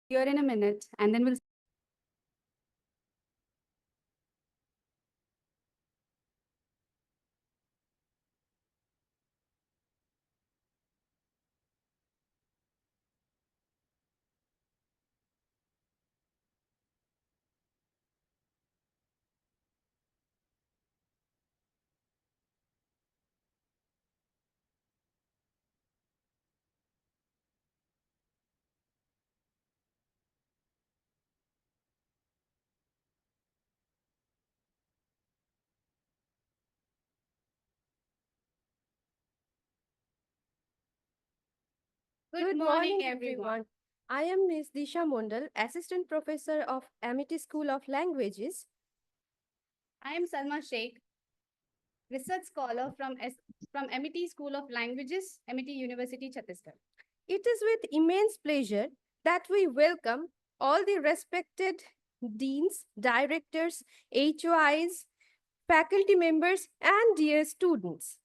Here in a minute, and then we'll. Good morning, everyone. I am Ms. Disha Mondal, Assistant Professor of Amity School of Languages. I am Salma Sheikh, research scholar from MIT School of Languages, MIT University, Chhattisgarh. It is with immense pleasure that we welcome all the respected deans, directors, HOIs, faculty members, and dear students.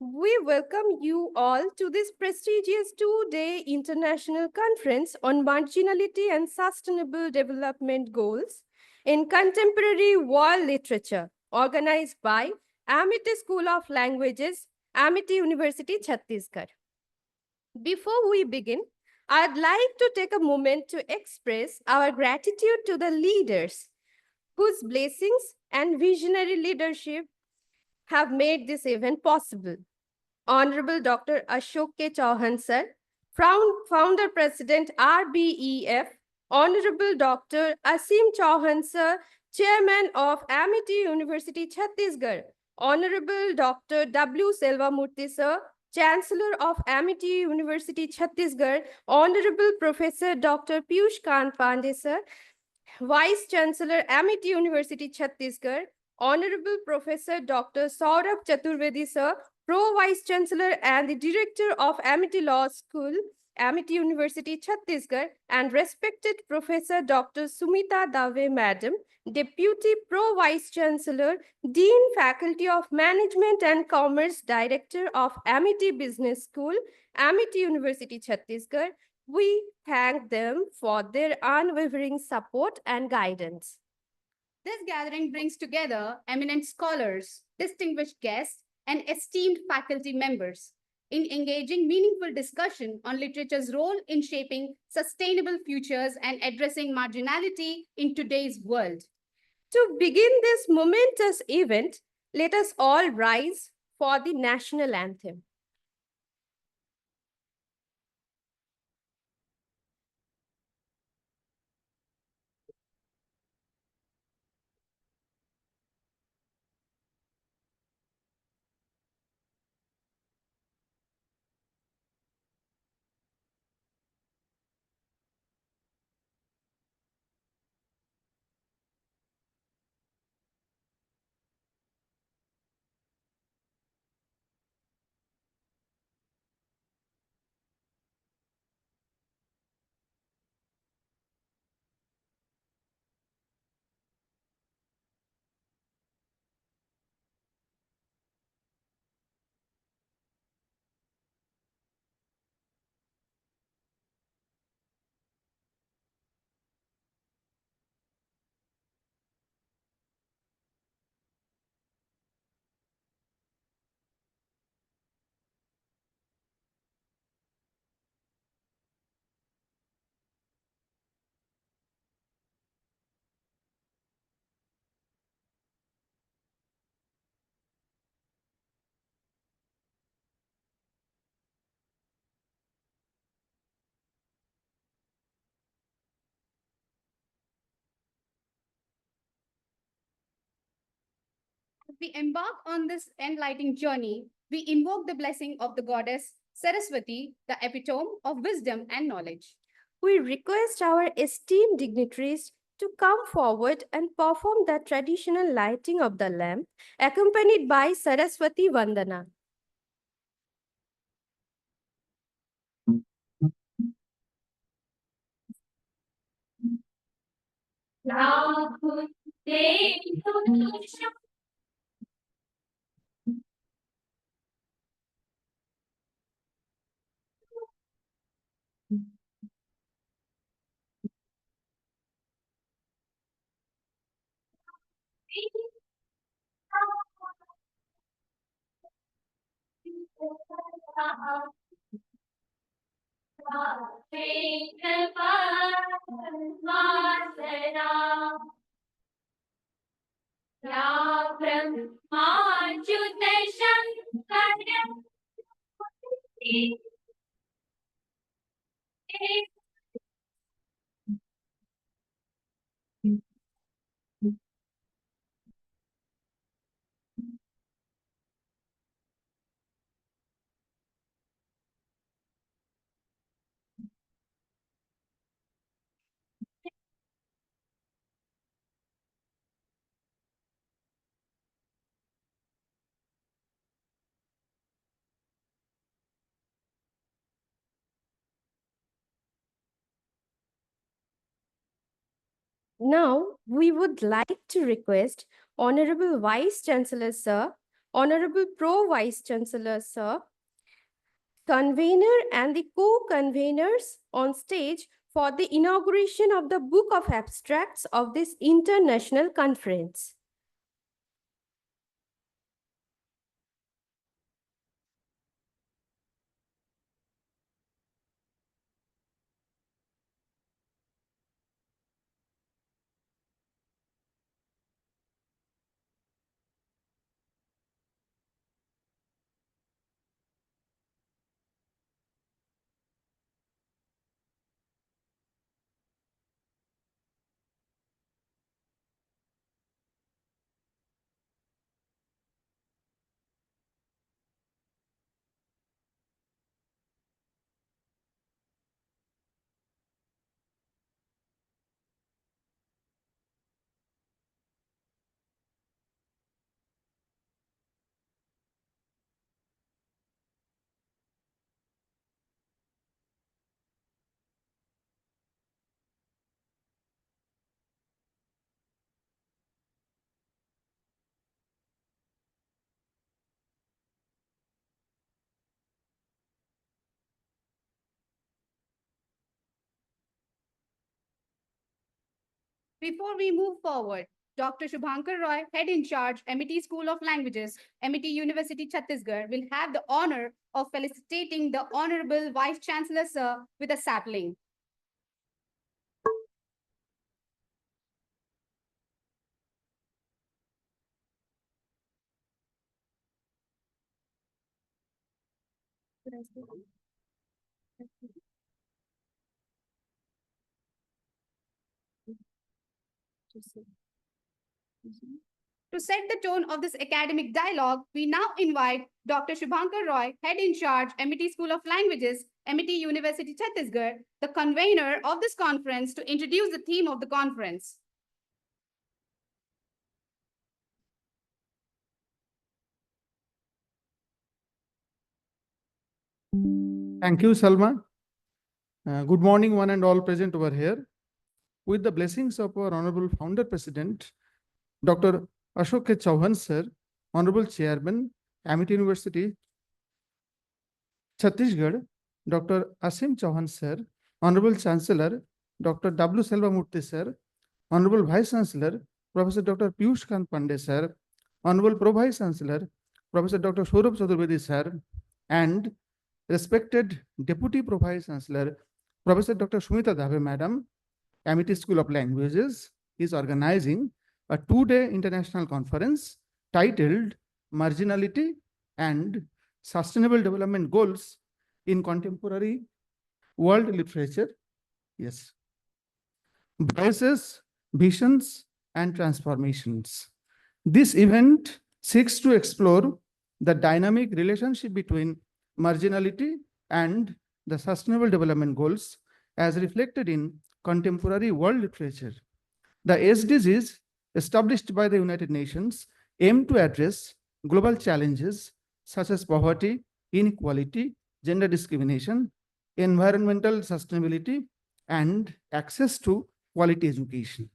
We welcome you all to this prestigious two-day international conference on marginality and sustainable development goals in contemporary world literature, organized by Amity School of Languages, Amity University, Chhattisgarh. Before we begin, I'd like to take a moment to express our gratitude to the leaders whose blessings and visionary leadership have made this event possible. Honorable Dr. Ashok K. Chauhan sir, Founder President RBEF, Honorable Dr. Asim Chauhan sir, Chairman of Amity University Chhattisgarh, Honorable Dr. W. Selvamurthy sir, Chancellor of Amity University Chhattisgarh, Honorable Professor Dr. Piyush Kant Pandey sir, Vice Chancellor, Amity University, Chhattisgarh, Honorable Professor Dr. Saurabh Chaturvedi, sir, Pro Vice Chancellor and the Director of Amity Law School, Amity University, Chhattisgarh, and respected Professor Dr. Sumita Dave, Madam, Deputy Pro Vice Chancellor, Dean Faculty of Management and Commerce, Director of Amity Business School, Amity University, Chhattisgarh, we thank them for their unwavering support and guidance. This gathering brings together eminent scholars, distinguished guests, and esteemed faculty members in engaging meaningful discussion on literature's role in shaping sustainable futures and addressing marginality in today's world. To begin this momentous event, let us all rise for the national anthem. As we embark on this enlightening journey, we invoke the blessing of the goddess Saraswati, the epitome of wisdom and knowledge. We request our esteemed dignitaries to come forward and perform the traditional lighting of the lamp, accompanied by Saraswati Vandana. Now, we would like to request Honorable Vice Chancellor Sir, Honorable Pro Vice Chancellor Sir, convener and the co-conveners on stage for the inauguration of the Book of Abstracts of this international conference. Before we move forward, Dr. Shubhankar Roy, Head in Charge, MET School of Languages, MET University, Chhattisgarh, will have the honor of felicitating the Honorable Vice Chancellor Sir with a sapling. To set the tone of this academic dialogue, we now invite Dr. Shubhankar Roy, Head in Charge, MET School of Languages, MET University, Chhattisgarh, the convener of this conference, to introduce the theme of the conference. Thank you, Salma. Good morning, one and all present over here. With the blessings of our Honorable Founder President, Dr. Ashok K. Chauhan, Sir, Honorable Chairman, Amity University, Chhattisgarh, Dr. Asim Chauhan, Sir, Honorable Chancellor, Dr. W. Selvamurthy, Sir, Honorable Vice Chancellor, Professor Dr. Piyush Kant Pandey, Sir, Honorable Pro Vice Chancellor, Professor Dr. Saurabh Chaturvedi, Sir, and respected Deputy Pro Vice Chancellor, Professor Dr. Shumita Dave, Madam, Amity School of Languages is organizing a two-day international conference titled Marginality and Sustainable Development Goals in Contemporary World Literature. Yes. Voices, Visions, and Transformations. This event seeks to explore the dynamic relationship between marginality and the Sustainable Development Goals as reflected in contemporary world literature. The SDGs established by the United Nations aim to address global challenges such as poverty, inequality, gender discrimination, environmental sustainability, and access to quality education.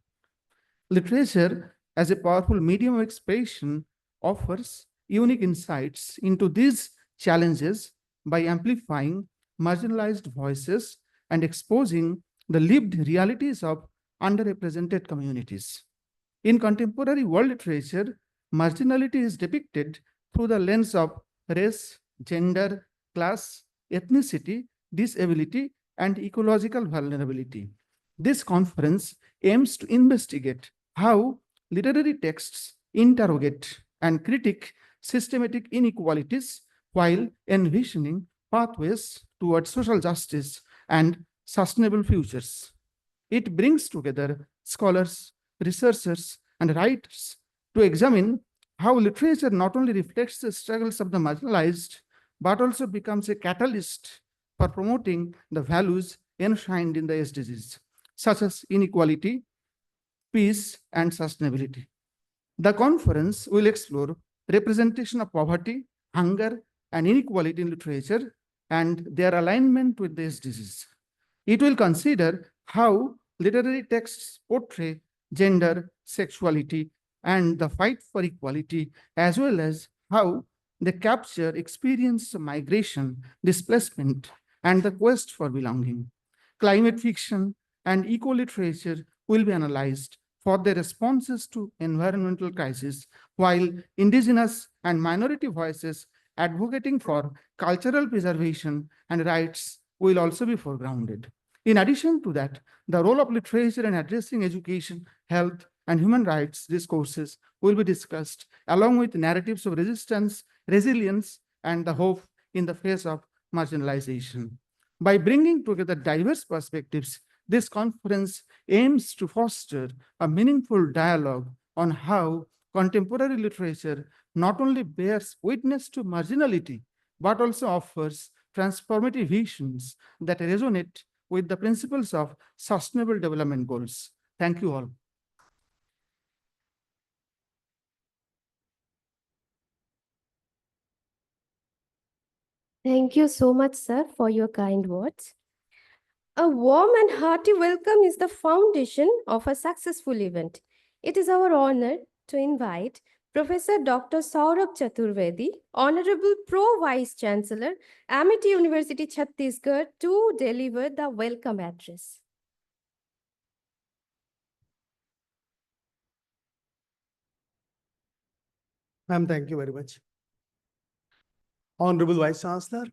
Literature, as a powerful medium of expression, offers unique insights into these challenges by amplifying marginalized voices and exposing the lived realities of underrepresented communities. In contemporary world literature, marginality is depicted through the lens of race, gender, class, ethnicity, disability, and ecological vulnerability. This conference aims to investigate how literary texts interrogate and critique systematic inequalities while envisioning pathways towards social justice and sustainable futures. It brings together scholars, researchers, and writers to examine how literature not only reflects the struggles of the marginalized, but also becomes a catalyst for promoting the values enshrined in the SDGs, such as inequality, peace, and sustainability. The conference will explore representation of poverty, hunger, and inequality in literature and their alignment with the SDGs. It will consider how literary texts portray gender, sexuality, and the fight for equality, as well as how they capture experience of migration, displacement, and the quest for belonging. Climate fiction and eco-literature will be analyzed for their responses to environmental crisis, while indigenous and minority voices advocating for cultural preservation and rights will also be foregrounded. In addition to that, the role of literature in addressing education, health, and human rights discourses will be discussed, along with narratives of resistance, resilience, and the hope in the face of marginalization. By bringing together diverse perspectives, this conference aims to foster a meaningful dialogue on how contemporary literature not only bears witness to marginality, but also offers transformative visions that resonate with the principles of sustainable development goals. Thank you all. Thank you so much, sir, for your kind words. A warm and hearty welcome is the foundation of a successful event. It is our honor to invite Professor Dr. Saurabh Chaturvedi, Honorable Pro Vice Chancellor, Amity University, Chhattisgarh, to deliver the welcome address. Ma'am, thank you very much. Honorable Vice Chancellor,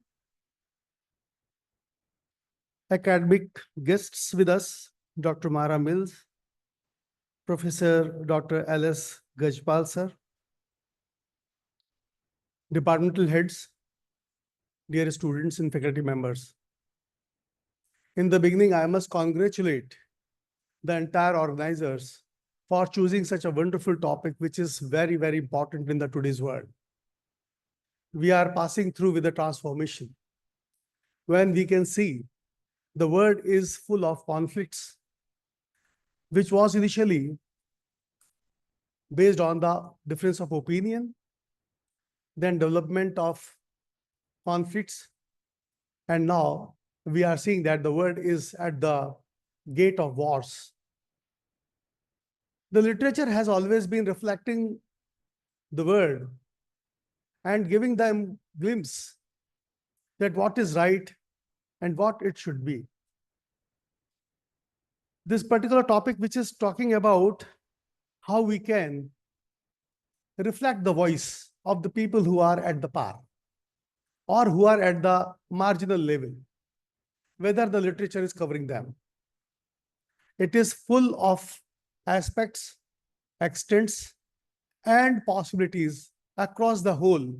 academic guests with us, Dr. Mara Mills, Professor Dr. L.S. Gajpal sir, departmental heads, dear students and faculty members. In the beginning, I must congratulate the entire organizers for choosing such a wonderful topic, which is very, very important in the today's world. We are passing through with a transformation. When we can see the world is full of conflicts, which was initially based on the difference of opinion, then development of conflicts, and now we are seeing that the world is at the gate of wars. The literature has always been reflecting the world and giving them glimpse that what is right and what it should be. This particular topic, which is talking about how we can reflect the voice of the people who are at the power or who are at the marginal level, whether the literature is covering them. It is full of aspects, extents, and possibilities across the whole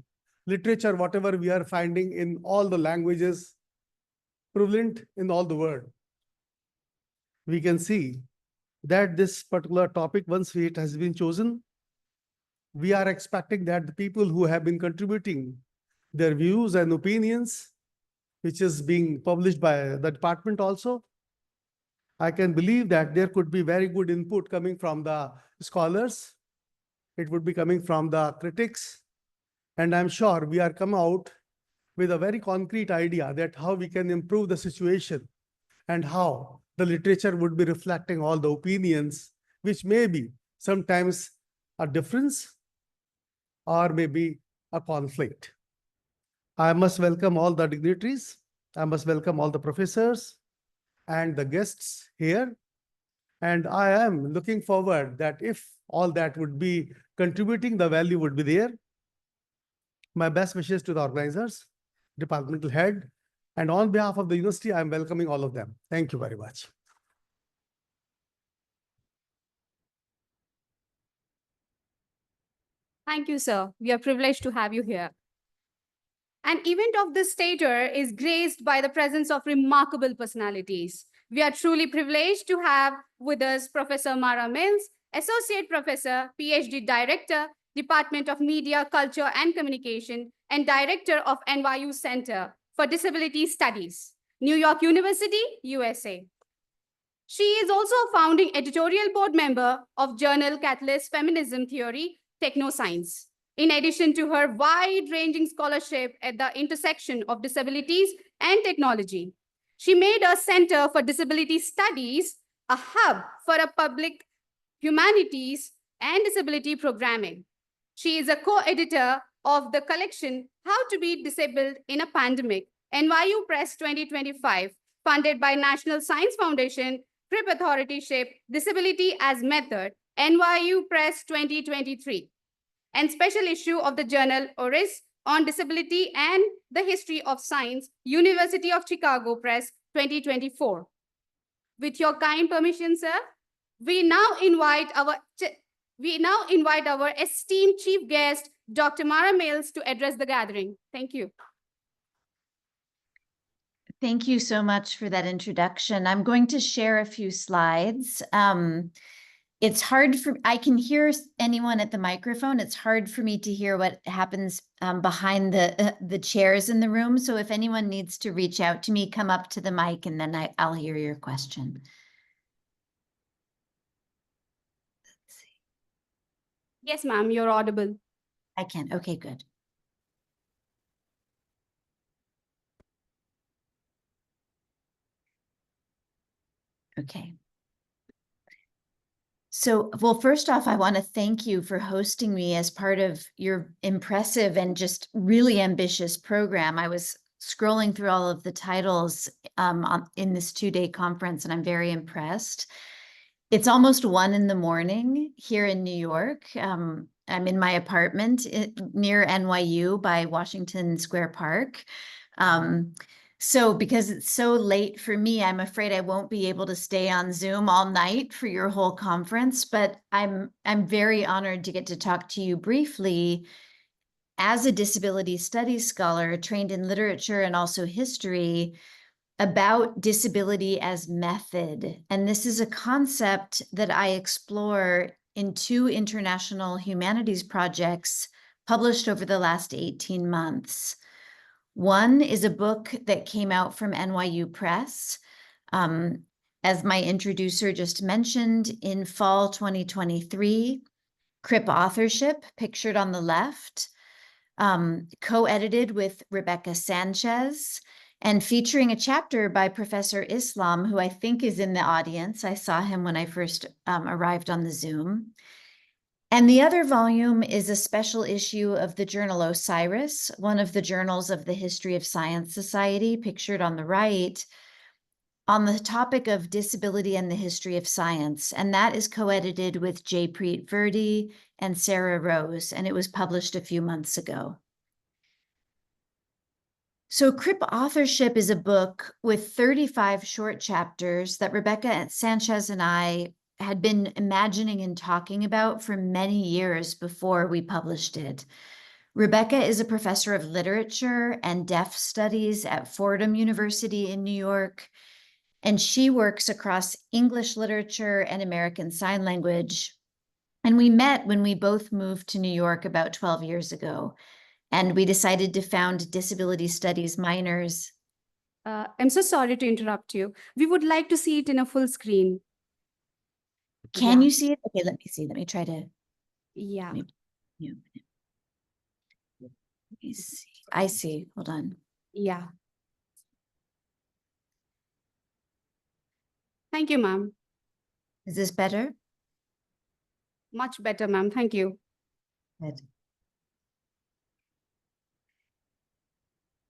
literature, whatever we are finding in all the languages prevalent in all the world. We can see that this particular topic, once it has been chosen, we are expecting that the people who have been contributing their views and opinions, which is being published by the department also, I can believe that there could be very good input coming from the scholars. It would be coming from the critics. And I'm sure we are come out with a very concrete idea that how we can improve the situation and how the literature would be reflecting all the opinions, which may be sometimes a difference or maybe a conflict. I must welcome all the dignitaries. I must welcome all the professors and the guests here. And I am looking forward that if all that would be contributing, the value would be there. My best wishes to the organizers. departmental head. And on behalf of the university, I'm welcoming all of them. Thank you very much. Thank you, sir. We are privileged to have you here. An event of this stature is graced by the presence of remarkable personalities. We are truly privileged to have with us Professor Mara Mills, Associate Professor, PhD Director, Department of Media, Culture and Communication, and Director of NYU Center for Disability Studies, New York University, USA. She is also a founding editorial board member of journal Catalyst Feminism Theory, Technoscience. In addition to her wide-ranging scholarship at the intersection of disabilities and technology, she made a Center for Disability Studies a hub for a public humanities and disability programming. She is a co-editor of the collection How to Be Disabled in a Pandemic, NYU Press 2025, funded by National Science Foundation, Crip Authority-ship, Disability as Method, NYU Press 2023, and special issue of the journal Oris on Disability and the History of Science, University of Chicago Press 2024. With your kind permission, sir, we now invite our esteemed chief guest, Dr. Mara Mills, to address the gathering. Thank you. Thank you so much for that introduction. I'm going to share a few slides. It's hard I can hear anyone at the microphone. It's hard for me to hear what happens behind the chairs in the room. So if anyone needs to reach out to me, come up to the mic and then I'll hear your question. Let's see. Yes, ma'am, you're audible. I can. Okay, good. Okay. So, well, first off, I want to thank you for hosting me as part of your impressive and just really ambitious program. I was scrolling through all of the titles in this two-day conference, and I'm very impressed. It's almost 1 a.m. here in New York. I'm in my apartment near NYU by Washington Square Park. So because it's so late for me, I'm afraid I won't be able to stay on Zoom all night for your whole conference, but I'm very honored to get to talk to you briefly as a disability studies scholar trained in literature and also history about disability as method. And this is a concept that I explore in 2 international humanities projects published over the last 18 months. One is a book that came out from NYU Press, as my introducer just mentioned, in fall 2023, Crip authorship, pictured on the left, co-edited with Rebecca Sanchez, and featuring a chapter by Professor Islam, who I think is in the audience. I saw him when I first arrived on the Zoom. And the other volume is a special issue of the journal Osiris, one of the journals of the History of Science Society, pictured on the right, on the topic of disability and the history of science. And that is co-edited with Jaypreet Verdi and Sarah Rose, and it was published a few months ago. So Crip authorship is a book with 35 short chapters that Rebecca Sanchez and I had been imagining and talking about for many years before we published it. Rebecca is a professor of literature and deaf studies at Fordham University in New York, and she works across English literature and American Sign Language. And we met when we both moved to New York about 12 years ago, and we decided to found Disability Studies minors. I'm so sorry to interrupt you. We would like to see it in a full screen. Can Yeah. you see it? Okay, let me see. Let me try to. Yeah. Let me see. I see. Hold on. Yeah. Thank you, ma'am. Is this better? Much better, ma'am. Thank you. Good.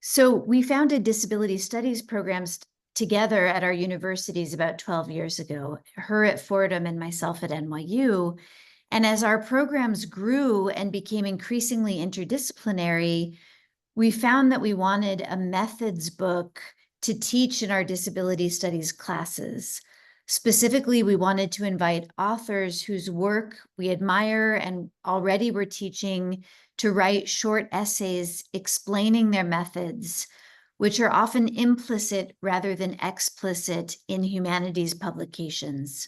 So we founded disability studies programs together at our universities about 12 years ago, her at Fordham and myself at NYU. And as our programs grew and became increasingly interdisciplinary, we found that we wanted a methods book to teach in our disability studies classes. Specifically, we wanted to invite authors whose work we admire and already were teaching to write short essays explaining their methods, which are often implicit rather than explicit in humanities publications.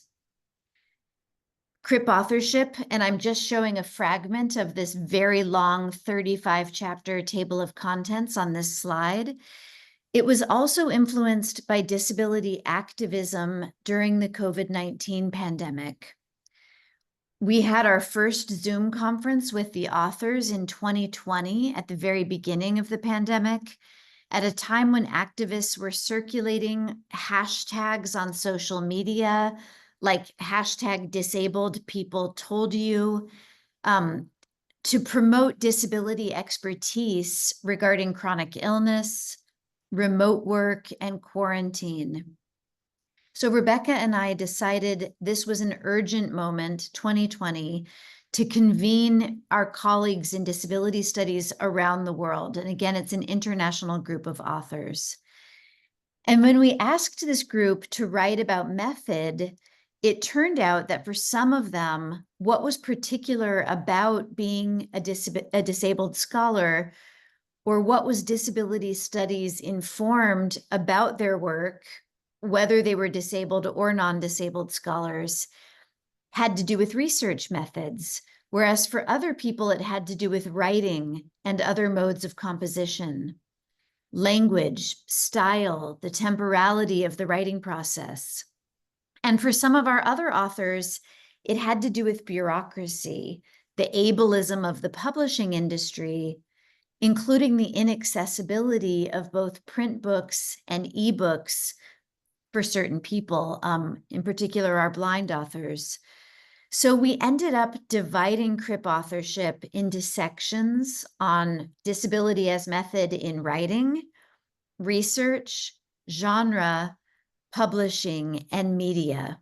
CRIP authorship, and I'm just showing a fragment of this very long 35-chapter table of contents on this slide. It was also influenced by disability activism during the COVID-19 pandemic. We had our first Zoom conference with the authors in 2020 at the very beginning of the pandemic, at a time when activists were circulating hashtags on social media, like hashtag disabled people told you, to promote disability expertise regarding chronic illness, remote work, and quarantine. So Rebecca and I decided this was an urgent moment, 2020, to convene our colleagues in disability studies around the world. And again, it's an international group of authors. And when we asked this group to write about method, it turned out that for some of them, what was particular about being a disabled scholar, or what was disability studies informed about their work, whether they were disabled or non-disabled scholars, had to do with research methods, whereas for other people, it had to do with writing and other modes of composition, language, style, the temporality of the writing process. And for some of our other authors, it had to do with bureaucracy, the ableism of the publishing industry, including the inaccessibility of both print books and ebooks for certain people, in particular our blind authors. So we ended up dividing CRIP authorship into sections on disability as method in writing, research, genre, publishing, and media.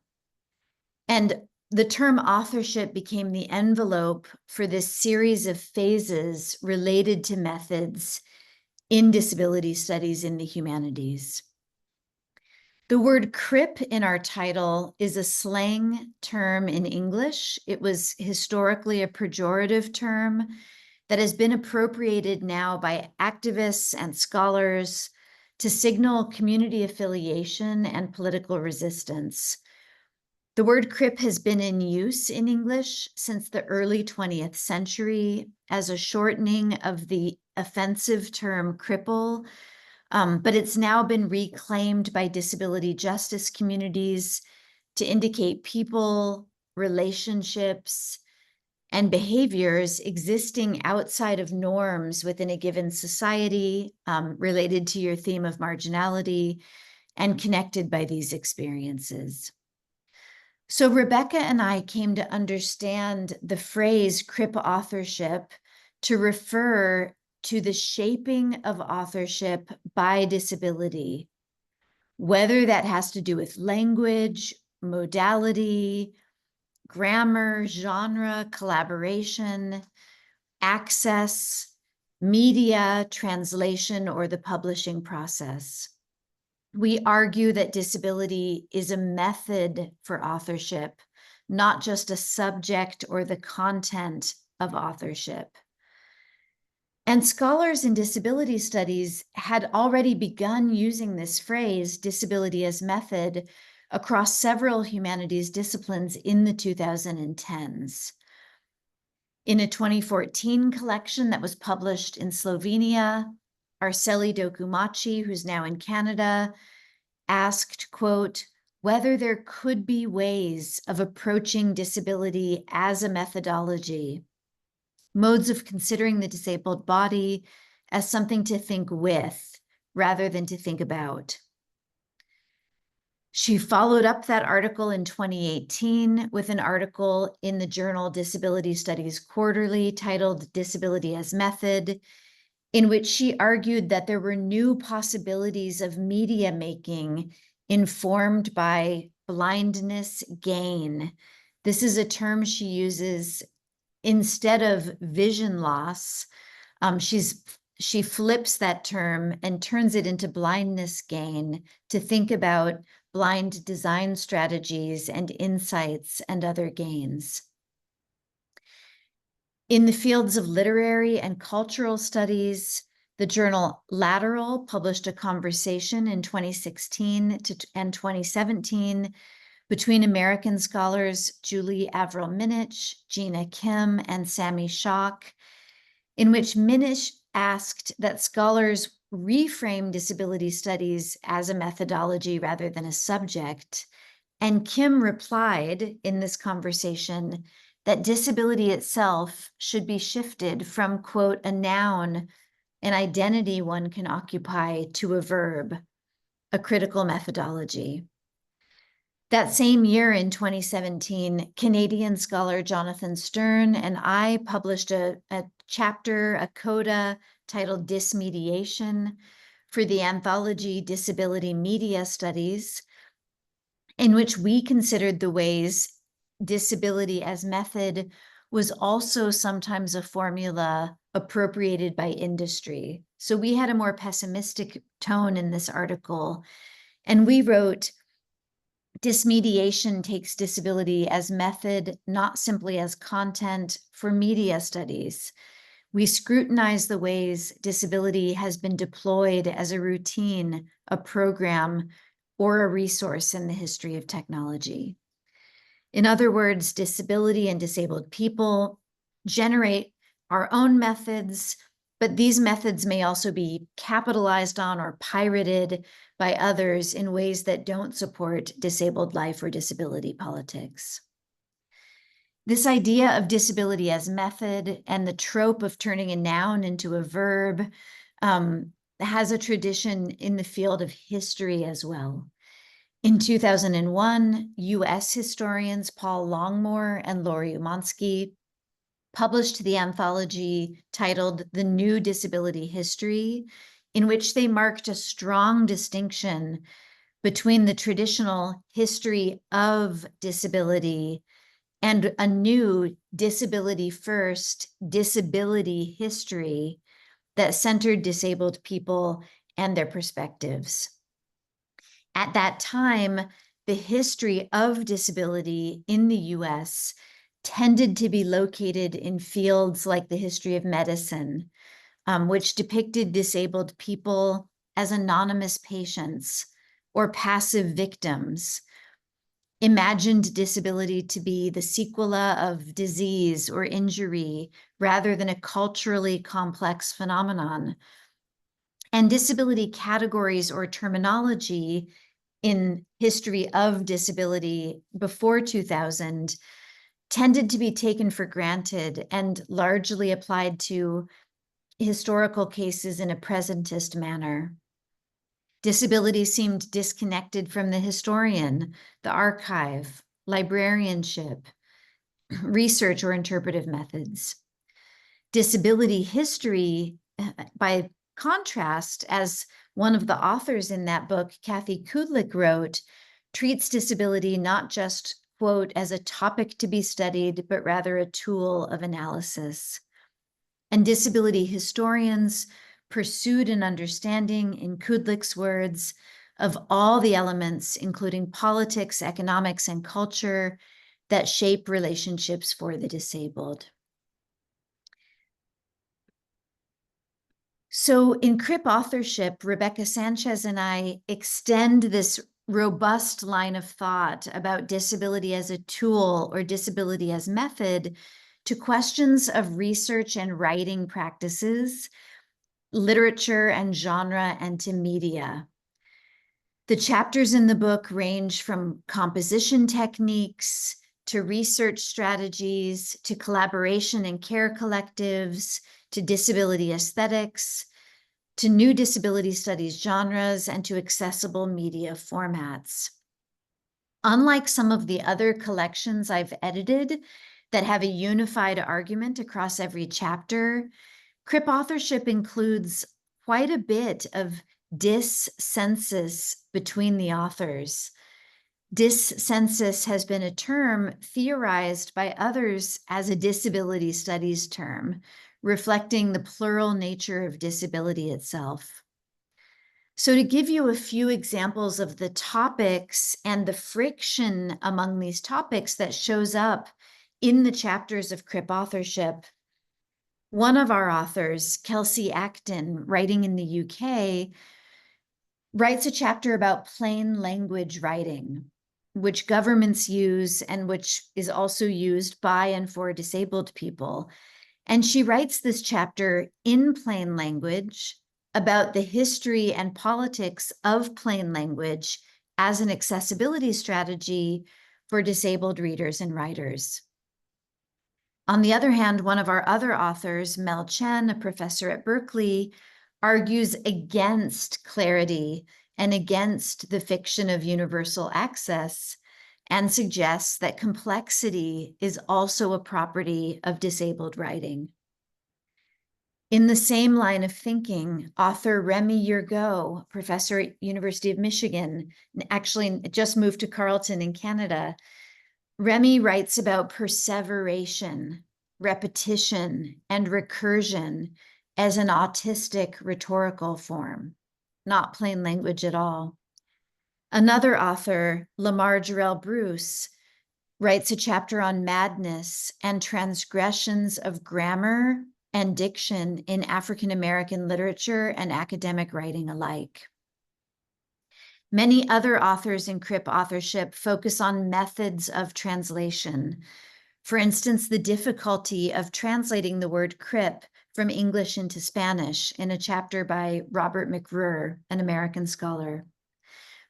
And the term authorship became the envelope for this series of phases related to methods in disability studies in the humanities. The word CRIP in our title is a slang term in English. It was historically a pejorative term that has been appropriated now by activists and scholars to signal community affiliation and political resistance. The word CRIP has been in use in English since the early 20th century as a shortening of the offensive term cripple, but it's now been reclaimed by disability justice communities to indicate people, relationships, and behaviors existing outside of norms within a given society, related to your theme of marginality, and connected by these experiences. So Rebecca and I came to understand the phrase CRIP authorship to refer to the shaping of authorship by disability, whether that has to do with language, modality, grammar, genre, collaboration, access, media, translation, or the publishing process. We argue that disability is a method for authorship, not just a subject or the content of authorship. And scholars in disability studies had already begun using this phrase, disability as method, across several humanities disciplines in the 2010s. In a 2014 collection that was published in Slovenia, Arceli Dokumachi, who's now in Canada, asked, quote, whether there could be ways of approaching disability as a methodology, modes of considering the disabled body as something to think with rather than to think about. She followed up that article in 2018 with an article in the journal Disability Studies Quarterly titled Disability as Method, in which she argued that there were new possibilities of media making informed by blindness gain. This is a term she uses instead of vision loss. she flips that term and turns it into blindness gain to think about blind design strategies and insights and other gains. In the fields of literary and cultural studies, the journal Lateral published a conversation in 2016 and 2017 between American scholars Julie Avril-Minich, Gina Kim, and Sami Schock, in which Minich asked that scholars reframe disability studies as a methodology rather than a subject. And Kim replied in this conversation that disability itself should be shifted from, quote, a noun, an identity one can occupy, to a verb, a critical methodology. That same year in 2017, Canadian scholar Jonathan Stern and I published a chapter, a coda titled Dismediation for the anthology Disability Media Studies, in which we considered the ways disability as method was also sometimes a formula appropriated by industry. So we had a more pessimistic tone in this article, and we wrote, dismediation takes disability as method, not simply as content for media studies. We scrutinize the ways disability has been deployed as a routine, a program, or a resource in the history of technology. In other words, disability and disabled people generate our own methods, but these methods may also be capitalized on or pirated by others in ways that don't support disabled life or disability politics. This idea of disability as method and the trope of turning a noun into a verb has a tradition in the field of history as well. In 2001, US historians Paul Longmore and Lori Umansky published the anthology titled The New Disability History, in which they marked a strong distinction between the traditional history of disability and a new disability first disability history that centered disabled people and their perspectives. At that time, the history of disability in the US tended to be located in fields like the history of medicine, which depicted disabled people as anonymous patients or passive victims, imagined disability to be the sequela of disease or injury rather than a culturally complex phenomenon. And disability categories or terminology in history of disability before 2000 tended to be taken for granted and largely applied to historical cases in a presentist manner. Disability seemed disconnected from the historian, the archive, librarianship, research or interpretive methods. Disability history, by contrast, as one of the authors in that book, Kathy Kudlik, wrote, treats disability not just, quote, as a topic to be studied, but rather a tool of analysis. And disability historians pursued an understanding, in Kudlik's words, of all the elements, including politics, economics, and culture, that shape relationships for the disabled. So in CRIP authorship, Rebecca Sanchez and I extend this robust line of thought about disability as a tool or disability as method to questions of research and writing practices, literature and genre, and to media. The chapters in the book range from composition techniques to research strategies, to collaboration and care collectives, to disability aesthetics, to new disability studies genres, and to accessible media formats. Unlike some of the other collections I've edited that have a unified argument across every chapter, CRIP authorship includes quite a bit of dissensus between the authors. Dissensus has been a term theorized by others as a disability studies term, reflecting the plural nature of disability itself. So to give you a few examples of the topics and the friction among these topics that shows up in the chapters of CRIP authorship, one of our authors, Kelsey Acton, writing in the UK, writes a chapter about plain language writing, which governments use and which is also used by and for disabled people. And she writes this chapter in plain language about the history and politics of plain language as an accessibility strategy for disabled readers and writers. On the other hand, one of our other authors, Mel Chen, a professor at Berkeley, argues against clarity and against the fiction of universal access, and suggests that complexity is also a property of disabled writing. In the same line of thinking, author Remy Yurgo, professor at University of Michigan, actually just moved to Carleton in Canada, Remy writes about perseveration, repetition, and recursion as an autistic rhetorical form, not plain language at all. Another author, Lamar Jarrell Bruce, writes a chapter on madness and transgressions of grammar and diction in African-American literature and academic writing alike. Many other authors in CRIP authorship focus on methods of translation. For instance, the difficulty of translating the word CRIP from English into Spanish in a chapter by Robert McRuer, an American scholar.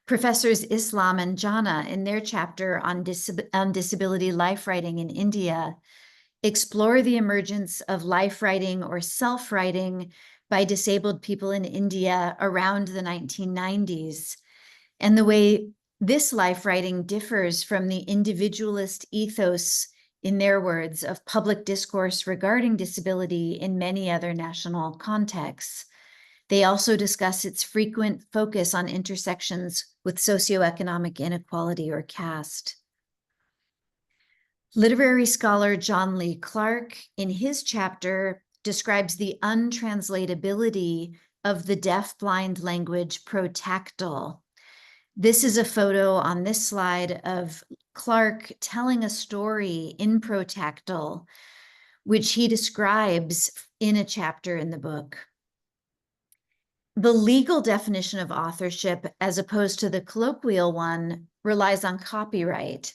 Professors Islam and Jana, in their chapter on disability life writing in India, explore the emergence of life writing or self-writing by disabled people in India around the 1990s, and the way this life writing differs from the individualist ethos, in their words, of public discourse regarding disability in many other national contexts. They also discuss its frequent focus on intersections with socioeconomic inequality or caste. Literary scholar John Lee Clark, in his chapter, describes the untranslatability of the deaf-blind language protactile. This is a photo on this slide of Clark telling a story in protactile, which he describes in a chapter in the book. The legal definition of authorship, as opposed to the colloquial one, relies on copyright.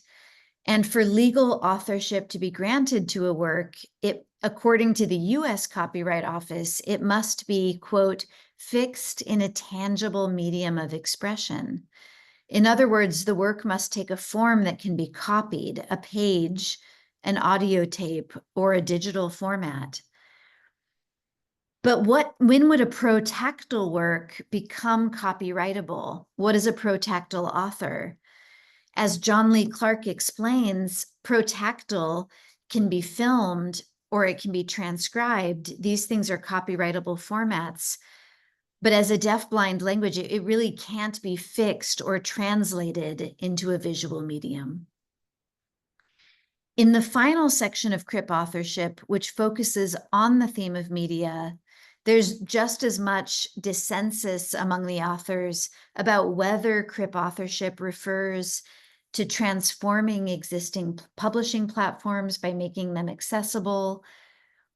And for legal authorship to be granted to a work, according to the US Copyright Office, it must be, quote, fixed in a tangible medium of expression. In other words, the work must take a form that can be copied, a page, an audio tape, or a digital format. But when would a protactile work become copyrightable? What is a protactile author? As John Lee Clark explains, protactile can be filmed or it can be transcribed. These things are copyrightable formats. But as a deaf-blind language, it really can't be fixed or translated into a visual medium. In the final section of CRIP authorship, which focuses on the theme of media, there's just as much dissensus among the authors about whether CRIP authorship refers to transforming existing publishing platforms by making them accessible,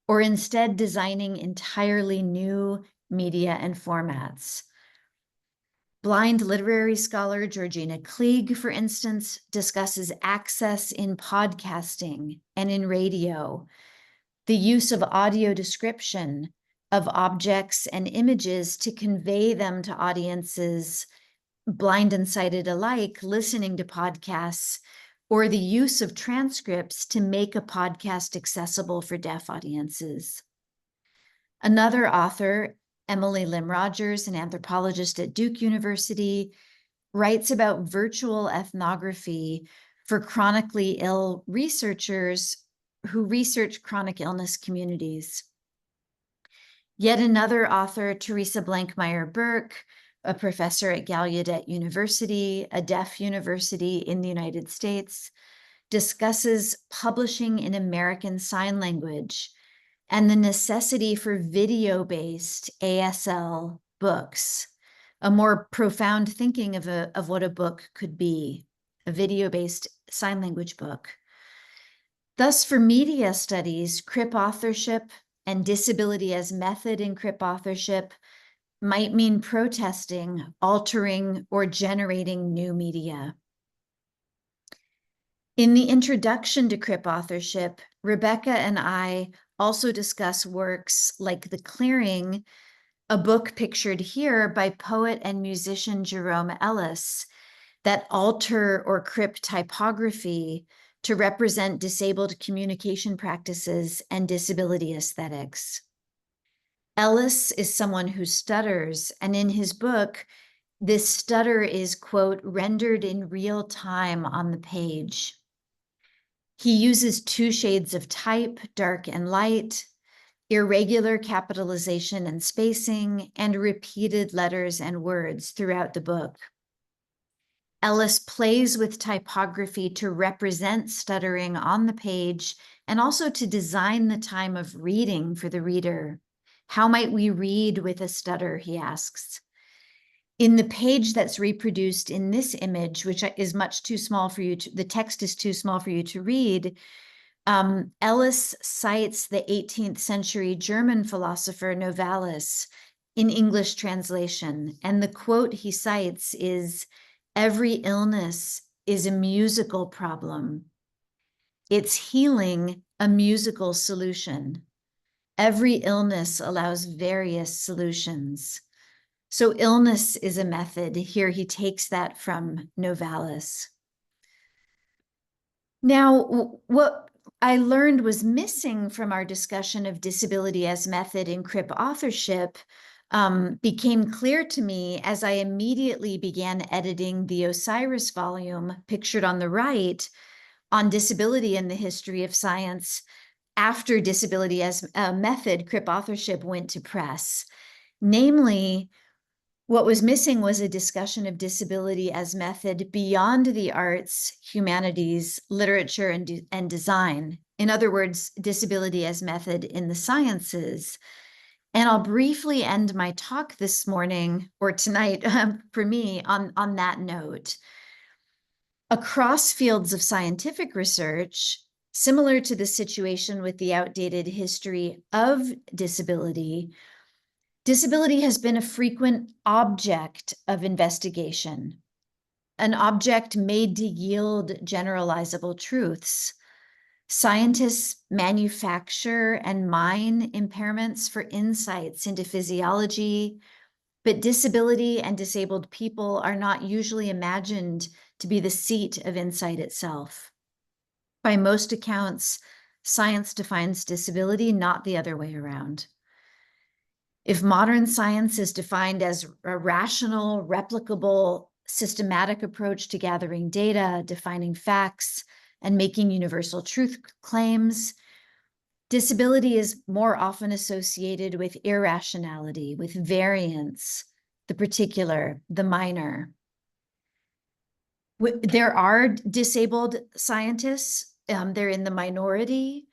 or instead designing entirely new media and formats. Blind literary scholar Georgina Klieg, for instance, discusses access in podcasting and in radio, the use of audio description of objects and images to convey them to audiences, blind and sighted alike, listening to podcasts, or the use of transcripts to make a podcast accessible for deaf audiences. Another author, Emily Lim Rogers, an anthropologist at Duke University, writes about virtual ethnography for chronically ill researchers who research chronic illness communities. Yet another author, Teresa Blankmeyer-Burke, a professor at Gallaudet University, a deaf university in the United States, discusses publishing in American Sign Language and the necessity for video-based ASL books, a more profound thinking of what a book could be, a video-based sign language book. Thus, for media studies, CRIP authorship and disability as method in CRIP authorship might mean protesting, altering, or generating new media. In the introduction to CRIP authorship, Rebecca and I also discuss works like The Clearing, a book pictured here by poet and musician Jerome Ellis, that alter or CRIP typography to represent disabled communication practices and disability aesthetics. Ellis is someone who stutters, and in his book, this stutter is, quote, rendered in real time on the page. He uses 2 shades of type, dark and light, irregular capitalization and spacing, and repeated letters and words throughout the book. Ellis plays with typography to represent stuttering on the page and also to design the time of reading for the reader. How might we read with a stutter, he asks. In the page that's reproduced in this image, which is much too small for you to, the text is too small for you to read, Ellis cites the 18th century German philosopher Novalis in English translation. And the quote he cites is, "Every illness is a musical problem. It's healing a musical solution. Every illness allows various solutions." So illness is a method. Here he takes that from Novalis. Now, what I learned was missing from our discussion of disability as method in CRIP authorship became clear to me as I immediately began editing the Osiris volume pictured on the right on disability in the history of science after disability as a method CRIP authorship went to press. Namely, what was missing was a discussion of disability as method beyond the arts, humanities, literature, and design. In other words, disability as method in the sciences. And I'll briefly end my talk this morning or tonight for me on that note. Across fields of scientific research, similar to the situation with the outdated history of disability, disability has been a frequent object of investigation, an object made to yield generalizable truths. Scientists manufacture and mine impairments for insights into physiology, but disability and disabled people are not usually imagined to be the seat of insight itself. By most accounts, science defines disability, not the other way around. If modern science is defined as a rational, replicable, systematic approach to gathering data, defining facts, and making universal truth claims, disability is more often associated with irrationality, with variance, the particular, the minor. There are disabled scientists, they're in the minority,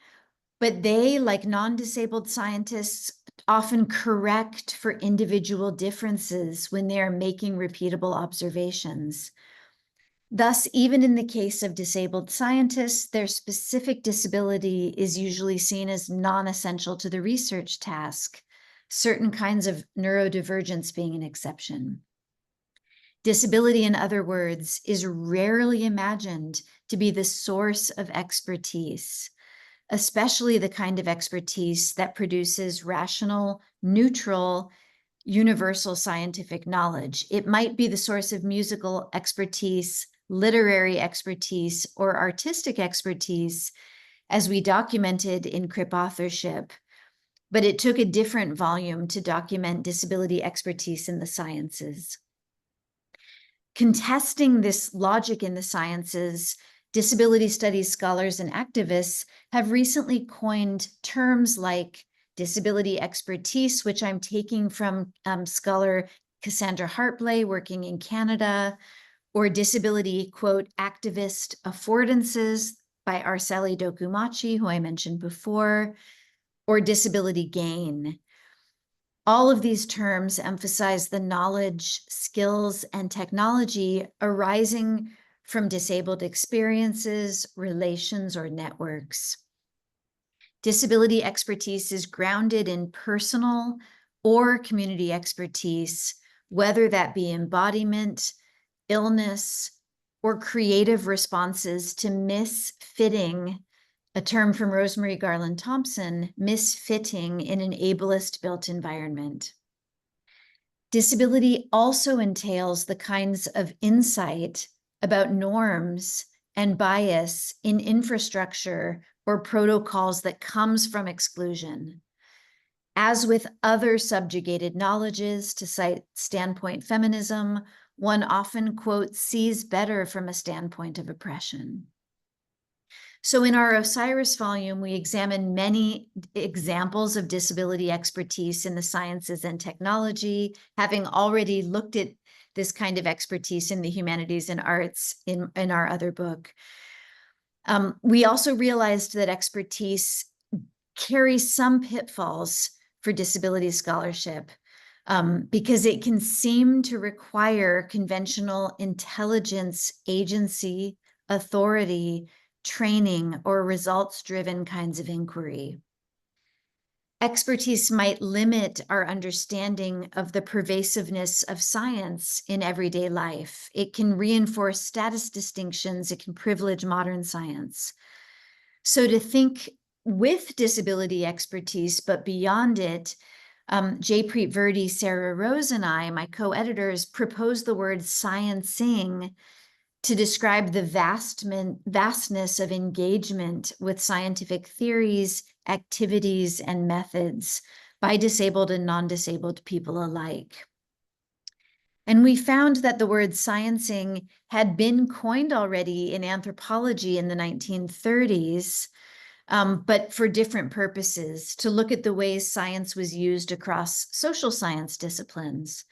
but they, like non-disabled scientists, often correct for individual differences when they are making repeatable observations. Thus, even in the case of disabled scientists, their specific disability is usually seen as non-essential to the research task, certain kinds of neurodivergence being an exception. Disability, in other words, is rarely imagined to be the source of expertise, especially the kind of expertise that produces rational, neutral, universal scientific knowledge. It might be the source of musical expertise, literary expertise, or artistic expertise, as we documented in CRIP authorship, but it took a different volume to document disability expertise in the sciences. Contesting this logic in the sciences, disability studies scholars and activists have recently coined terms like disability expertise, which I'm taking from scholar Cassandra Hartblay working in Canada, or disability, quote, activist affordances by Arceli Dokumachi, who I mentioned before, or disability gain. All of these terms emphasize the knowledge, skills, and technology arising from disabled experiences, relations, or networks. Disability expertise is grounded in personal or community expertise, whether that be embodiment, illness, or creative responses to misfitting, a term from Rosemary Garland Thompson, misfitting in an ableist built environment. Disability also entails the kinds of insight about norms and bias in infrastructure or protocols that comes from exclusion. As with other subjugated knowledges, to cite standpoint feminism, one often, quote, sees better from a standpoint of oppression. So in our Osiris volume, we examine many examples of disability expertise in the sciences and technology, having already looked at this kind of expertise in the humanities and arts in our other book. We also realized that expertise carries some pitfalls for disability scholarship because it can seem to require conventional intelligence, agency, authority, training, or results-driven kinds of inquiry. Expertise might limit our understanding of the pervasiveness of science in everyday life. It can reinforce status distinctions. It can privilege modern science. So to think with disability expertise, but beyond it, Jaypreet Verdi, Sarah Rose, and I, my co-editors, proposed the word sciencing to describe the vastness of engagement with scientific theories, activities, and methods by disabled and non-disabled people alike. And we found that the word sciencing had been coined already in anthropology in the 1930s, but for different purposes, to look at the ways science was used across social science disciplines.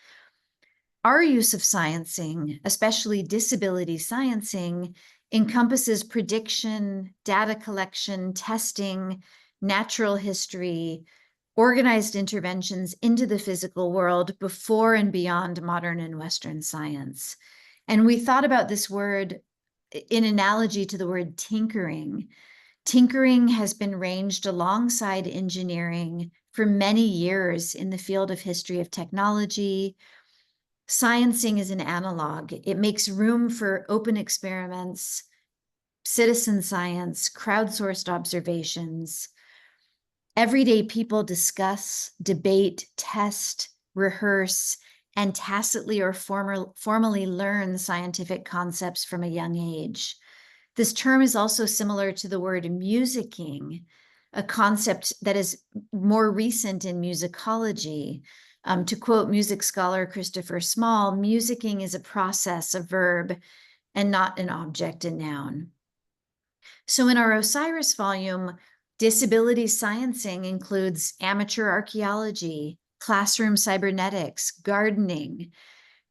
Our use of sciencing, especially disability sciencing, encompasses prediction, data collection, testing, natural history, organized interventions into the physical world before and beyond modern and Western science. And we thought about this word in analogy to the word tinkering. Tinkering has been ranged alongside engineering for many years in the field of history of technology. Sciencing is an analog. It makes room for open experiments, citizen science, crowdsourced observations. Everyday people discuss, debate, test, rehearse, and tacitly or formally learn scientific concepts from a young age. This term is also similar to the word musicking, a concept that is more recent in musicology. To quote music scholar Christopher Small, musicking is a process, a verb, and not an object, a noun. So in our Osiris volume, disability sciencing includes amateur archaeology, classroom cybernetics, gardening,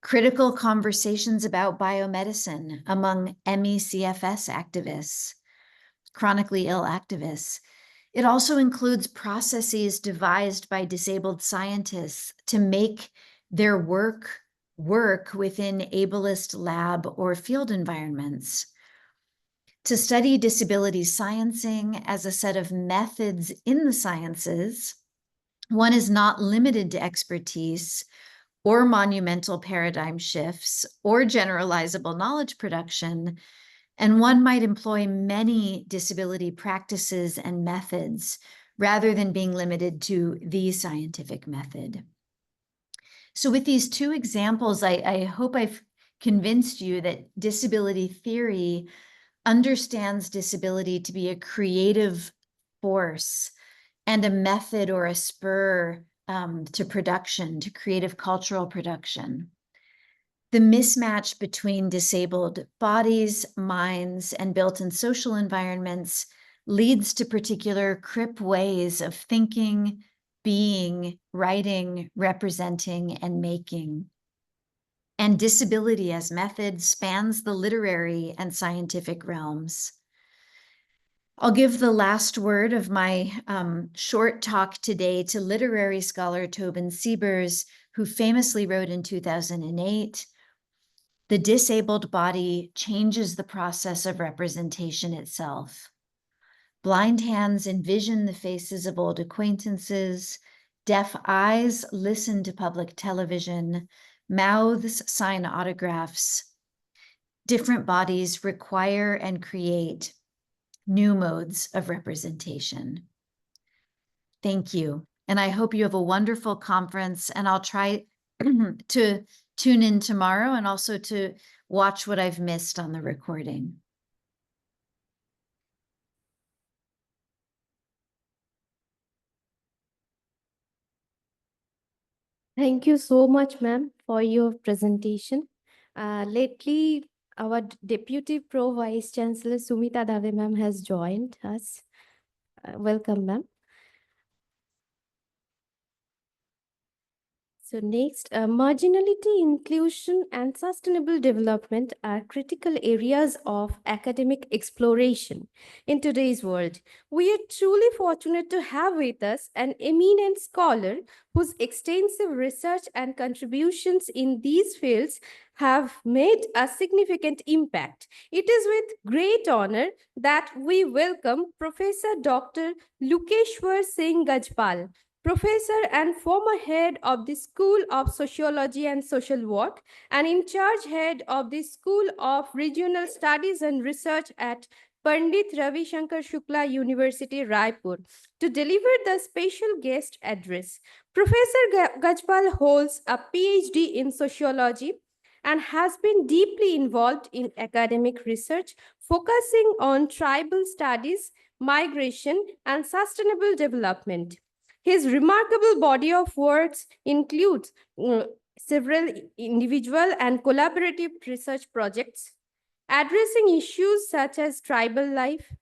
critical conversations about biomedicine among MECFS activists, chronically ill activists. It also includes processes devised by disabled scientists to make their work within ableist lab or field environments. To study disability sciencing as a set of methods in the sciences, one is not limited to expertise or monumental paradigm shifts or generalizable knowledge production, and one might employ many disability practices and methods rather than being limited to the scientific method. So with these two examples, I hope I've convinced you that disability theory understands disability to be a creative force and a method or a spur to production, to creative cultural production. The mismatch between disabled bodies, minds, and built-in social environments leads to particular crip ways of thinking, being, writing, representing, and making. And disability as method spans the literary and scientific realms. I'll give the last word of my short talk today to literary scholar Tobin Siebers, who famously wrote in 2008, "The disabled body changes the process of representation itself. Blind hands envision the faces of old acquaintances, deaf eyes listen to public television, mouths sign autographs. Different bodies require and create new modes of representation." Thank you. And I hope you have a wonderful conference, and I'll try to tune in tomorrow and also to watch what I've missed on the recording. Thank you so much, ma'am, for your presentation. Lately, our Deputy Pro Vice Chancellor Sumita Dave ma'am has joined us. Welcome, ma'am. So next, marginality, inclusion, and sustainable development are critical areas of academic exploration in today's world. We are truly fortunate to have with us an eminent scholar whose extensive research and contributions in these fields have made a significant impact. It is with great honor that we welcome Professor Dr. Lukeshwar Singh Gajpal, professor and former head of the School of Sociology and Social Work, and in charge head of the School of Regional Studies and Research at Pandit Ravi Shankar Shukla University, Raipur, to deliver the special guest address. Professor Gajpal holds a PhD in sociology and has been deeply involved in academic research focusing on tribal studies, migration, and sustainable development. His remarkable body of works includes several individual and collaborative research projects addressing issues such as tribal life,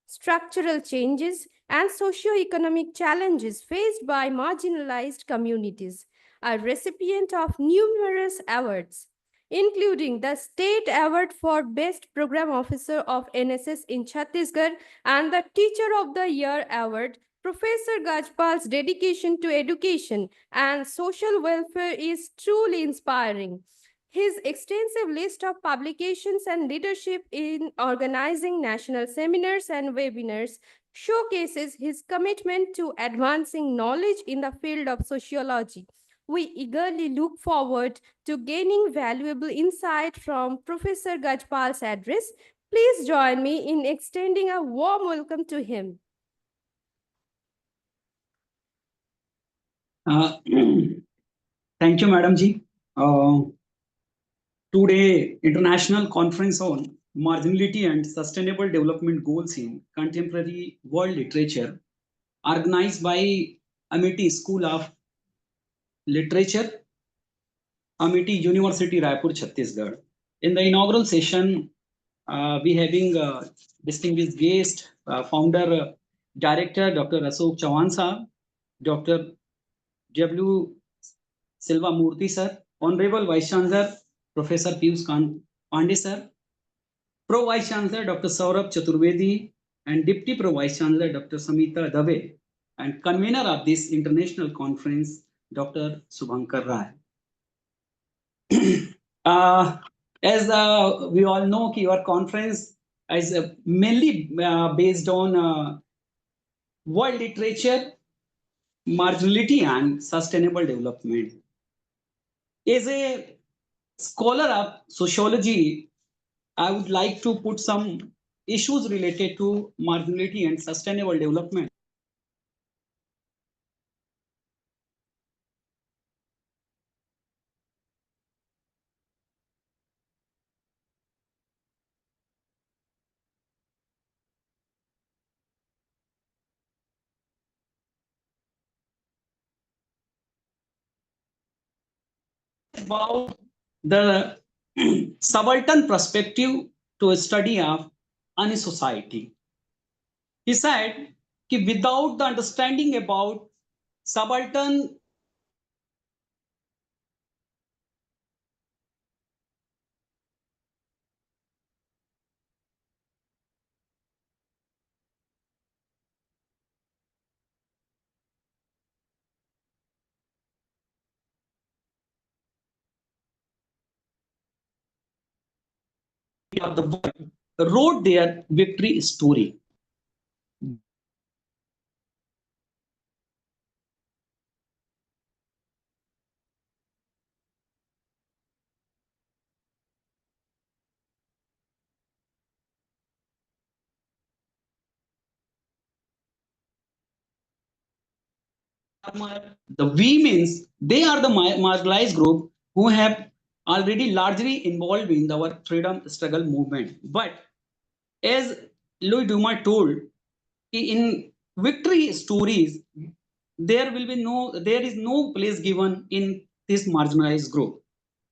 structural changes, and socio-economic challenges faced by marginalized communities, a recipient of numerous awards, including the State Award for Best Program Officer of NSS in Chhattisgarh and the Teacher of the Year Award. Professor Gajpal's dedication to education and social welfare is truly inspiring. His extensive list of publications and leadership in organizing national seminars and webinars showcases his commitment to advancing knowledge in the field of sociology. We eagerly look forward to gaining valuable insight from Professor Gajpal's address. Please join me in extending a warm welcome to him. Thank you, Madam Ji. Today, International Conference on Marginality and Sustainable Development Goals in Contemporary World Literature, organized by Amity School of Literature, Amity University, Raipur, Chhattisgarh. In the inaugural session, we having distinguished guest, founder, director, Dr. Ashok Chauhan Sahab, Dr. W. Silva Murthy sir, Honorable Vice Chancellor Professor Piyush Pandey sir, Pro Vice Chancellor Dr. Saurabh Chaturvedi, and Deputy Pro Vice Chancellor Dr. Samita Dave, and convener of this international conference Dr. Subhankar Rai. As we all know, your conference is mainly based on world literature, marginality, and sustainable development. As a scholar of sociology, I would like to put some issues related to marginality and sustainable development. About the subaltern perspective to a study of any society. He said, without the understanding about subaltern of the world wrote their victory story. The women's, they are the marginalized group who have already largely involved in our freedom struggle movement. But as Louis Dumas told, in victory stories, there is no place given in this marginalized group.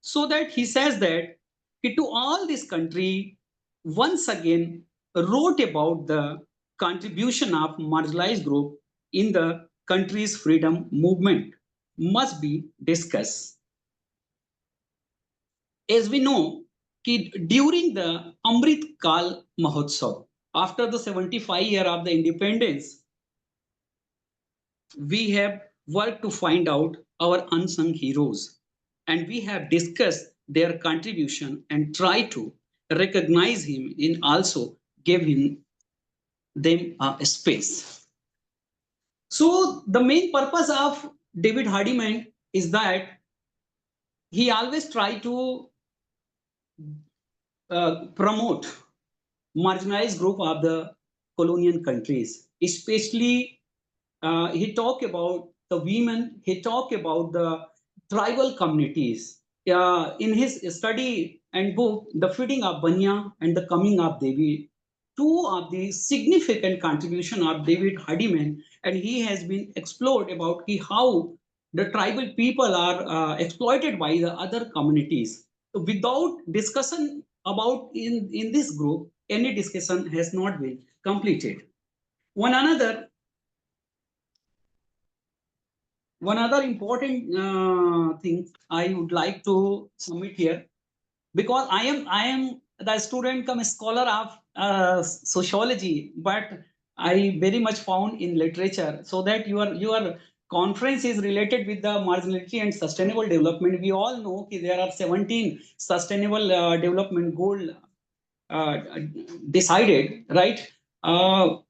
So that he says that to all this country once again wrote about the contribution of marginalized group in the country's freedom movement must be discussed. As we know, during the Amrit Kal Mahotsav, after the 75 year of the independence, we have worked to find out our unsung heroes, and we have discussed their contribution and try to recognize him and also give them a space. So the main purpose of David Hardiman is that he always try to promote marginalized group of the colonial countries, especially he talked about the women, he talked about the tribal communities. In his study and book, The Feeding of Banya and the Coming of Devi, two of the significant contribution of David Hardiman, and he has been explored about how the tribal people are exploited by the other communities. Without discussion about in this group, any discussion has not been completed. One other important thing I would like to submit here, because I am the student come scholar of sociology, but I very much found in literature, so that your conference is related with the marginality and sustainable development. We all know there are 17 sustainable development goal decided, right? I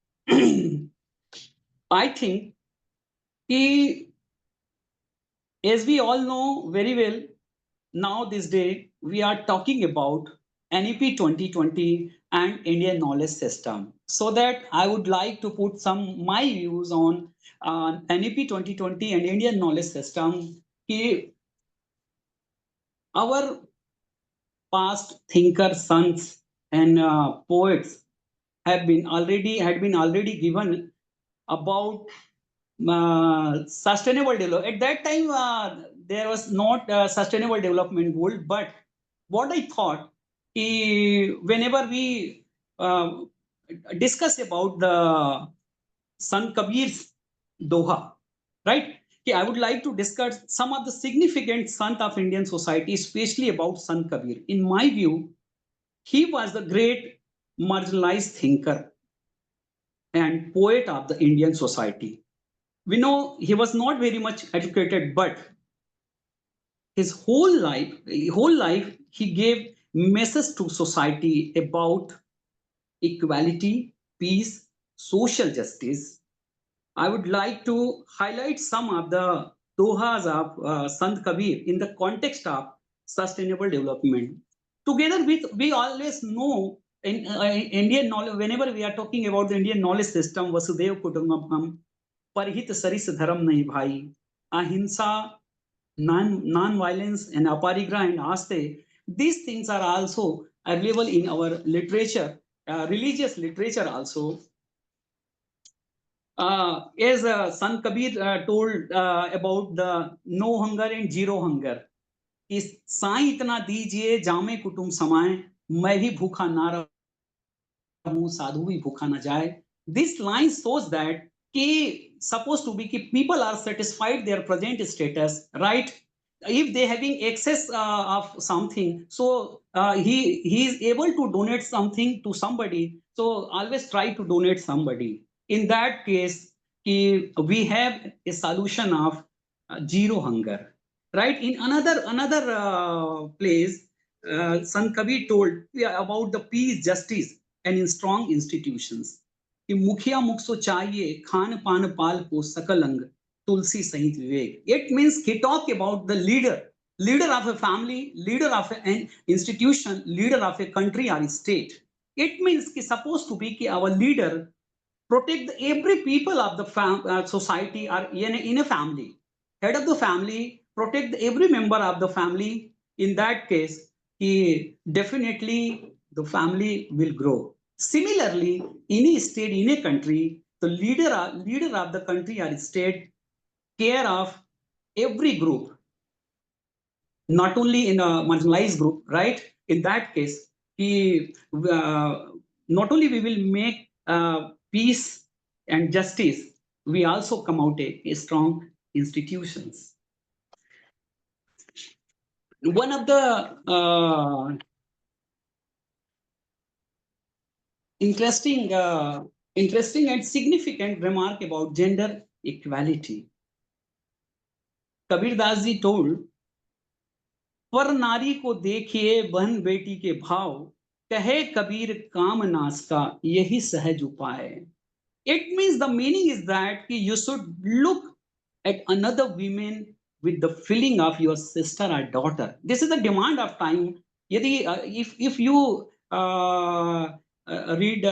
think as we all know very well, now this day we are talking about NEP 2020 and Indian knowledge system. So that I would like to put some my views on NEP 2020 and Indian knowledge system. Our past thinkers, sons, and poets had been already given about sustainable development. At that time, there was not a sustainable development goal, but what I thought, whenever we discuss about the Sant Kabir's Doha, right? I would like to discuss some of the significant Sant of Indian society, especially about Sant Kabir. In my view, he was the great marginalized thinker and poet of the Indian society. We know he was not very much educated, but his whole life, he gave message to society about equality, peace, social justice. I would like to highlight some of the dohas of Sant Kabir in the context of sustainable development. Together with, we always know in Indian knowledge, whenever we are talking about the Indian knowledge system, Vasudev Kutumbakam, परहित सरिस धर्म नहीं भाई, ahimsa, non-violence, and aparigraha and aste. These things are also available in our literature, religious literature also. As Sant Kabir told about the no hunger and zero hunger. इस साईं इतना दीजिए जामे कुटुंब समाए, मैं भी भूखा ना रहूं, साधु भी भूखा ना जाए. This line shows that supposed to be people are satisfied their present status, right? If they having excess of something, so he is able to donate something to somebody. So always try to donate somebody. In that case, we have a solution of zero hunger, right? In another place, Sant Kabir told about the peace, justice, and in strong institutions. कि मुखिया मुख सो चाहिए खान पान पाल को सकल अंग tulsi sahit vivek. It means he talk about the leader of a family, leader of an institution, leader of a country or a state. It means कि supposed to be कि our leader protect every people of the society or in a family. Head of the family protect every member of the family. In that case, he definitely the family will grow. Similarly, in a state, in a country, the leader of the country or state care of every group, not only in a marginalized group, right? In that case, he not only we will make peace and justice, we also come out a strong institutions. One of the interesting and significant remark about gender equality. Kabir Das ji told, पर नारी को देखिए बहन बेटी के भाव, कहे कबीर काम नास का यही सहज उपाय. It means the meaning is that you should look at another woman with the feeling of your sister or daughter. This is the demand of time. If you read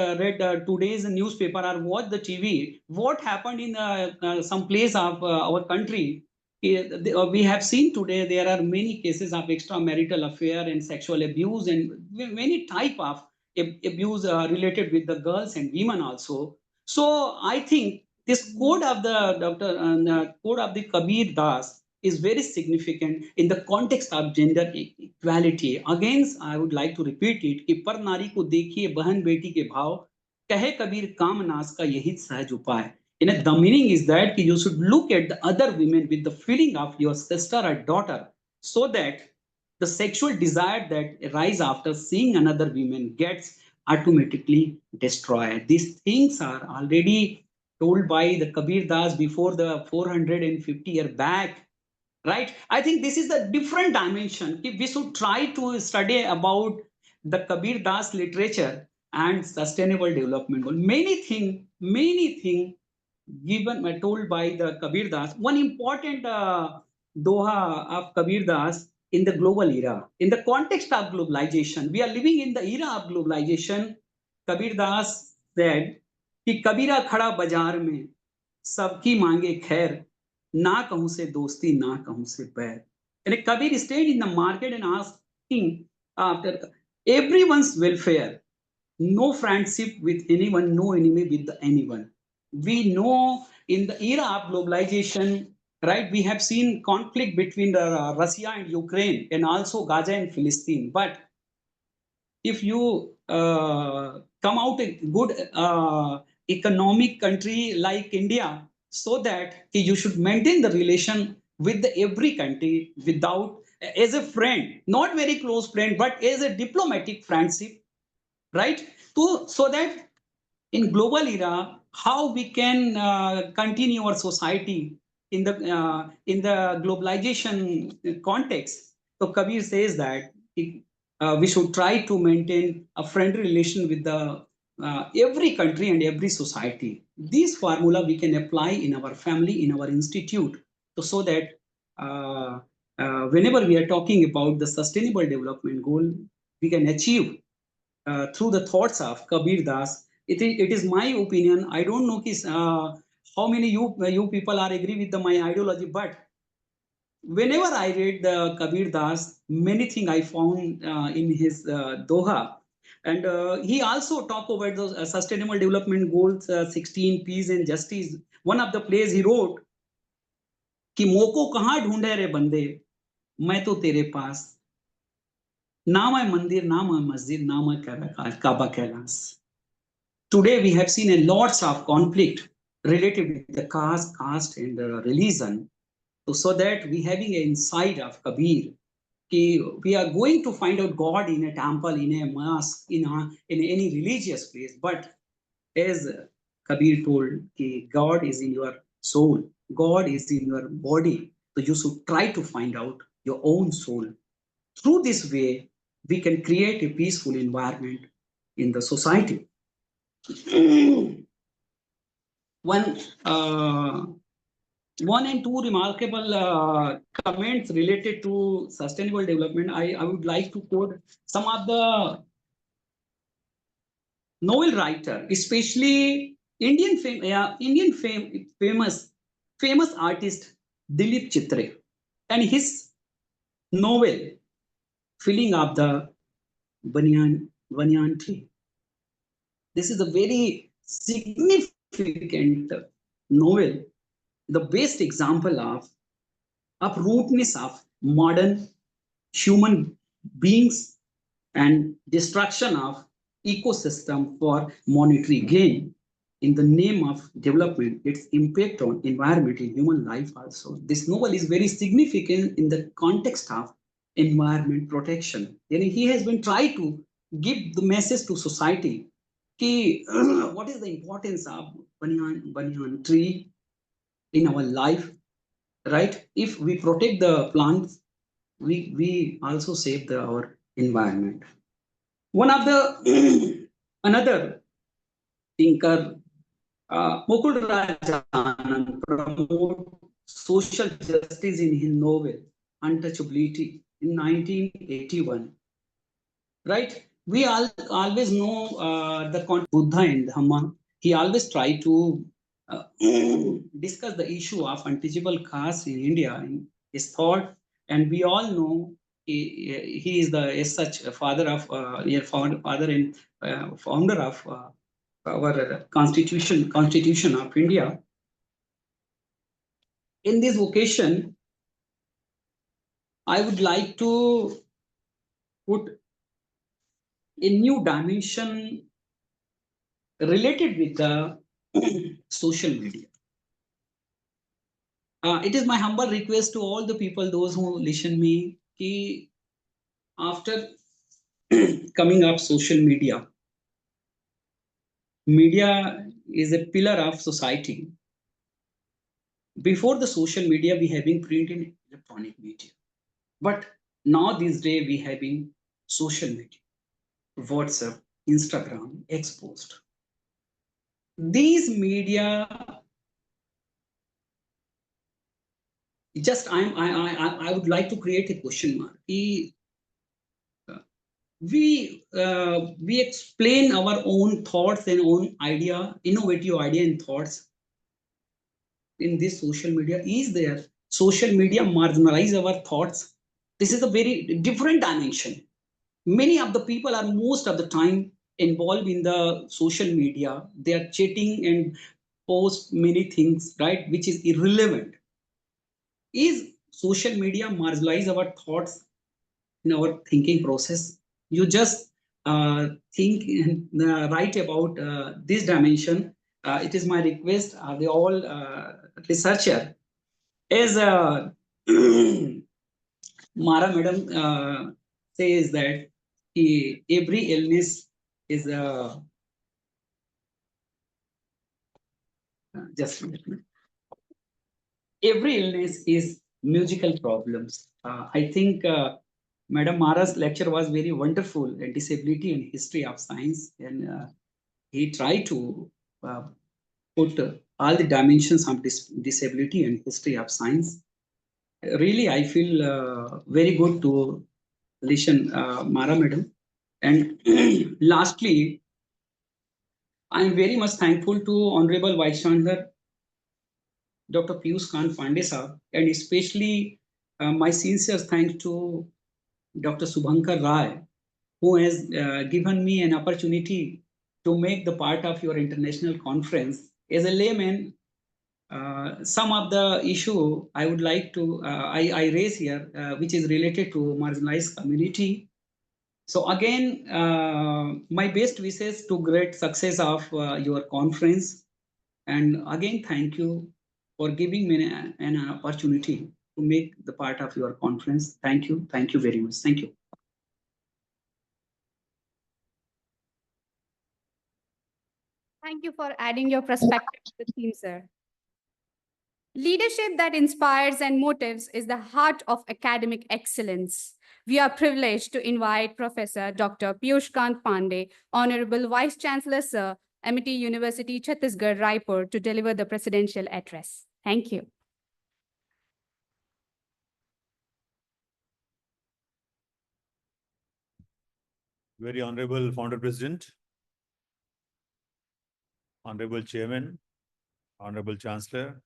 today's newspaper or watch the TV, what happened in some place of our country, we have seen today there are many cases of extramarital affair and sexual abuse and many type of abuse related with the girls and women also. So I think this code of the code of the Kabir Das is very significant in the context of gender equality. Again, I would like to repeat it कि पर नारी को देखिए बहन बेटी के भाव, कहे कबीर काम नास का यही सहज उपाय. The meaning is that you should look at the other women with the feeling of your sister or daughter, so that the sexual desire that arises after seeing another woman gets automatically destroyed. These things are already told by the Kabir Das before the 450 year back, right? I think this is the different dimension. We should try to study about the Kabir Das literature and sustainable development goal. Many things given told by the Kabir Das. One important doha of Kabir Das in the global era, in the context of globalization. We are living in the era of globalization. Kabir Das said कि कबीरा खड़ा बाजार में सबकी मांगे खैर, ना कहूं से दोस्ती ना कहूं से बैर. And Kabir stayed in the market and asking after everyone's welfare. No friendship with anyone, no enemy with anyone. We know in the era of globalization, right, we have seen conflict between Russia and Ukraine and also Gaza and Palestine. But if you come out a good economic country like India, so that you should maintain the relation with every country without, as a friend, not very close friend, but as a diplomatic friendship, right? So that in global era, how we can continue our society in the globalization context. So Kabir says that we should try to maintain a friendly relation with the every country and every society. This formula we can apply in our family, in our institute, so that whenever we are talking about the sustainable development goal, we can achieve through the thoughts of Kabir Das. It is my opinion. I don't know how many you people are agree with my ideology, but whenever I read the Kabir Das, many things I found in his Doha. And he also talked about those sustainable development goals, 16, peace and justice. One of the plays he wrote, कि मोको कहाँ ढूंढे रे बंदे, मैं तो तेरे पास, ना मैं मंदिर, ना मैं मस्जिद, ना मैं काबा Kailash. Today we have seen a lots of conflict related with the caste and religion. So that we having an insight of Kabir, we are going to find out God in a temple, in a mosque, in any religious place. But as Kabir told, God is in your soul, God is in your body. So you should try to find out your own soul. Through this way, we can create a peaceful environment in the society. One and two remarkable comments related to sustainable development. I would like to quote some of the novel writer, especially famous artist Dilip Chitre, and his novel Filling Up the Banyan Tree. This is a very significant novel, the best example of uprootedness of modern human beings and destruction of ecosystem for monetary gain in the name of development, its impact on environment and human life also. This novel is very significant in the context of environment protection. And he has been trying to give the message to society ki, what is the importance of banyan tree in our life, right? If we protect the plants, we also save our environment. One of the another thinker, Mukul Rajanand, promote social justice in his novel Untouchability in 1981. Right? We always know the Buddha and Dhamma. He always tried to discuss the issue of untouchable caste in India in his thought, and we all know he is the as such a father of father and founder of our constitution of India. In this occasion, I would like to put a new dimension related with the social media. It is my humble request to all the people, those who listen me, ki after coming up social media, media is a pillar of society. Before the social media, we having print and electronic media. But now these days, we having social media, WhatsApp, Instagram, X post. These media just I would like to create a question mark. We explain our own thoughts and own idea, innovative idea and thoughts in this social media. Is there social media marginalize our thoughts? This is a very different dimension. Many of the people are most of the time involved in the social media. They are chatting and post many things, right, which is irrelevant. Is social media marginalize our thoughts in our thinking process? You just think and write about this dimension. It is my request. They all researcher as Mara madam says that every illness is just a minute. Every illness is musical problems. I think Madam Mara's lecture was very wonderful at disability and history of science, and he tried to put all the dimensions of disability and history of science. Really, I feel very good to listen Mara madam. And lastly, I am very much thankful to Honorable Vice Chancellor Dr. Piyush Khan Pandey sir, and especially my sincere thanks to Dr. Subhankar Rai, who has given me an opportunity to make the part of your international conference. As a layman, some of the issue I would like to I raise here, which is related to marginalized community. So again, my best wishes to great success of your conference. And again, thank you for giving me an opportunity to make the part of your conference. Thank you. Thank you very much. Thank you. Thank you for adding your perspective to the theme, sir. Leadership that inspires and motivates is the heart of academic excellence. We are privileged to invite Professor Dr. Piyush Kant Pandey, Honorable Vice Chancellor Sir, Amity University, Chhattisgarh, Raipur, to deliver the presidential address. Thank you. Very Honorable Founder President, Honorable Chairman, Honorable Chancellor,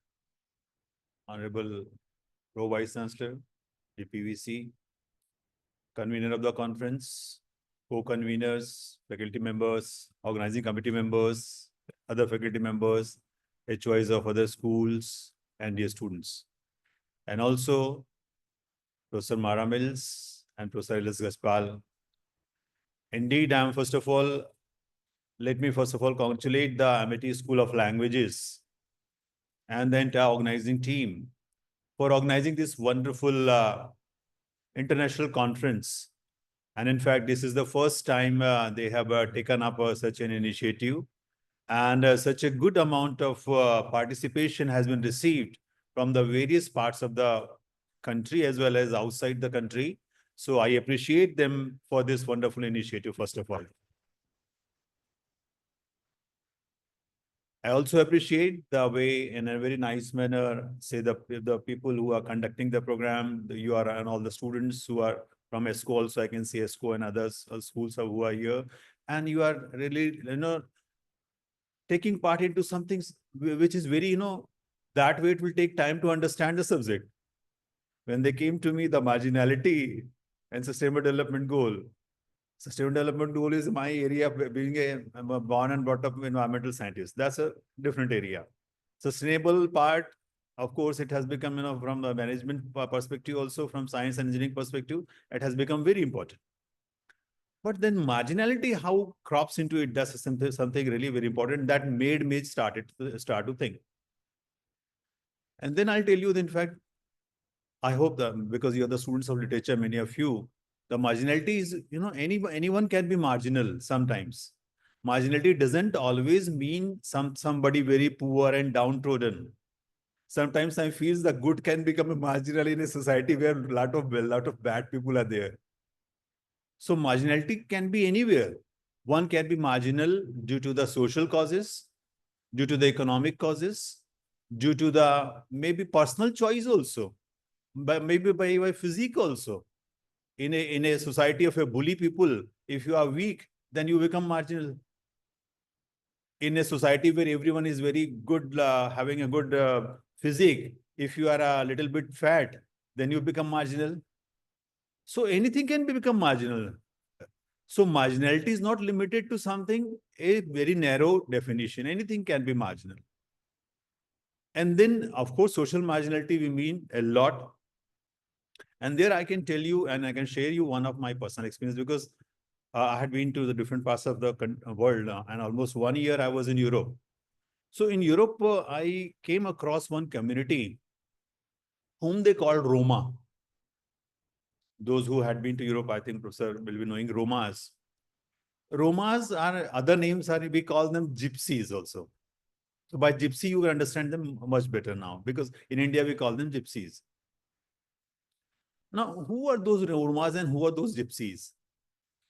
Honorable Pro Vice Chancellor, the PVC, convener of the conference, co-conveners, faculty members, organizing committee members, other faculty members, HOIs of other schools, and dear students. And also Professor Mara Mills and Professor Elias Gaspal. Indeed, let me first of all congratulate the Amity School of Languages and the entire organizing team for organizing this wonderful international conference. And in fact, this is the first time they have taken up such an initiative, and such a good amount of participation has been received from the various parts of the country as well as outside the country. So I appreciate them for this wonderful initiative, first of all. I also appreciate the way, in a very nice manner, say the people who are conducting the program, you are, and all the students who are from ESCO also, I can see ESCO and others schools who are here, and you are really, taking part into something which is very, that way it will take time to understand the subject. When they came to me, the marginality and sustainable development goal. Sustainable development goal is my area, being I'm a born and brought up environmental scientist. That's a different area. Sustainable part, of course, it has become, from the management perspective, also from science and engineering perspective, it has become very important. But then marginality, how crops into it, that's something really very important that made me start to think. And then I'll tell you, in fact, I hope that because you're the students of literature, many of you, the marginality is, anyone can be marginal sometimes. Marginality doesn't always mean somebody very poor and downtrodden. Sometimes I feel the good can become a marginal in a society where a lot of bad people are there. So marginality can be anywhere. One can be marginal due to the social causes, due to the economic causes, due to the maybe personal choice also, but maybe by physique also. In a society of a bully people, if you are weak, then you become marginal. In a society where everyone is very good, having a good physique, if you are a little bit fat, then you become marginal. So anything can become marginal. So marginality is not limited to something, a very narrow definition. Anything can be marginal. And then, of course, social marginality, we mean a lot. And there I can tell you, and I can share you one of my personal experience, because I had been to the different parts of the world, and almost 1 year I was in Europe. So in Europe, I came across one community whom they called Roma. Those who had been to Europe, I think Professor will be knowing Romas. Romas are, other names are, we call them gypsies also. So by gypsy, you will understand them much better now, because in India, we call them gypsies. Now, who are those Romas and who are those gypsies?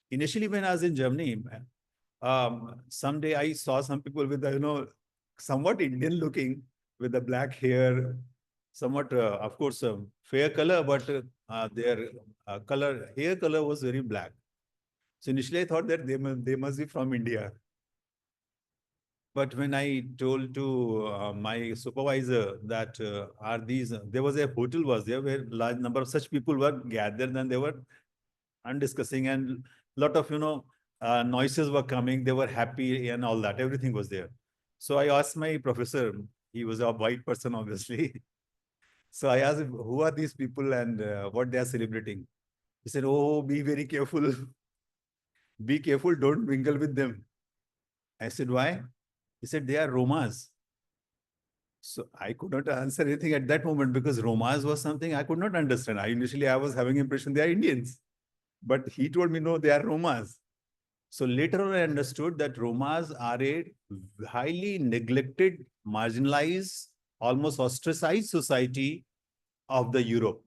Initially, when I was in Germany, someday I saw some people with the, somewhat Indian looking, with the black hair, somewhat, of course, fair color, but their hair color was very black. So initially I thought that they must be from India. But when I told to my supervisor that there was a hotel was there where large number of such people were gathered, and they were discussing, and lot of, noises were coming. They were happy and all that. Everything was there. So I asked my professor, he was a white person, obviously. So I asked him, who are these people and what they are celebrating? He said, oh, be very careful. Be careful, don't mingle with them. I said, why? He said, they are Romas. So I could not answer anything at that moment, because Romas was something I could not understand. Initially I was having impression they are Indians. But he told me, no, they are Romas. So later on, I understood that Romas are a highly neglected, marginalized, almost ostracized society of the Europe.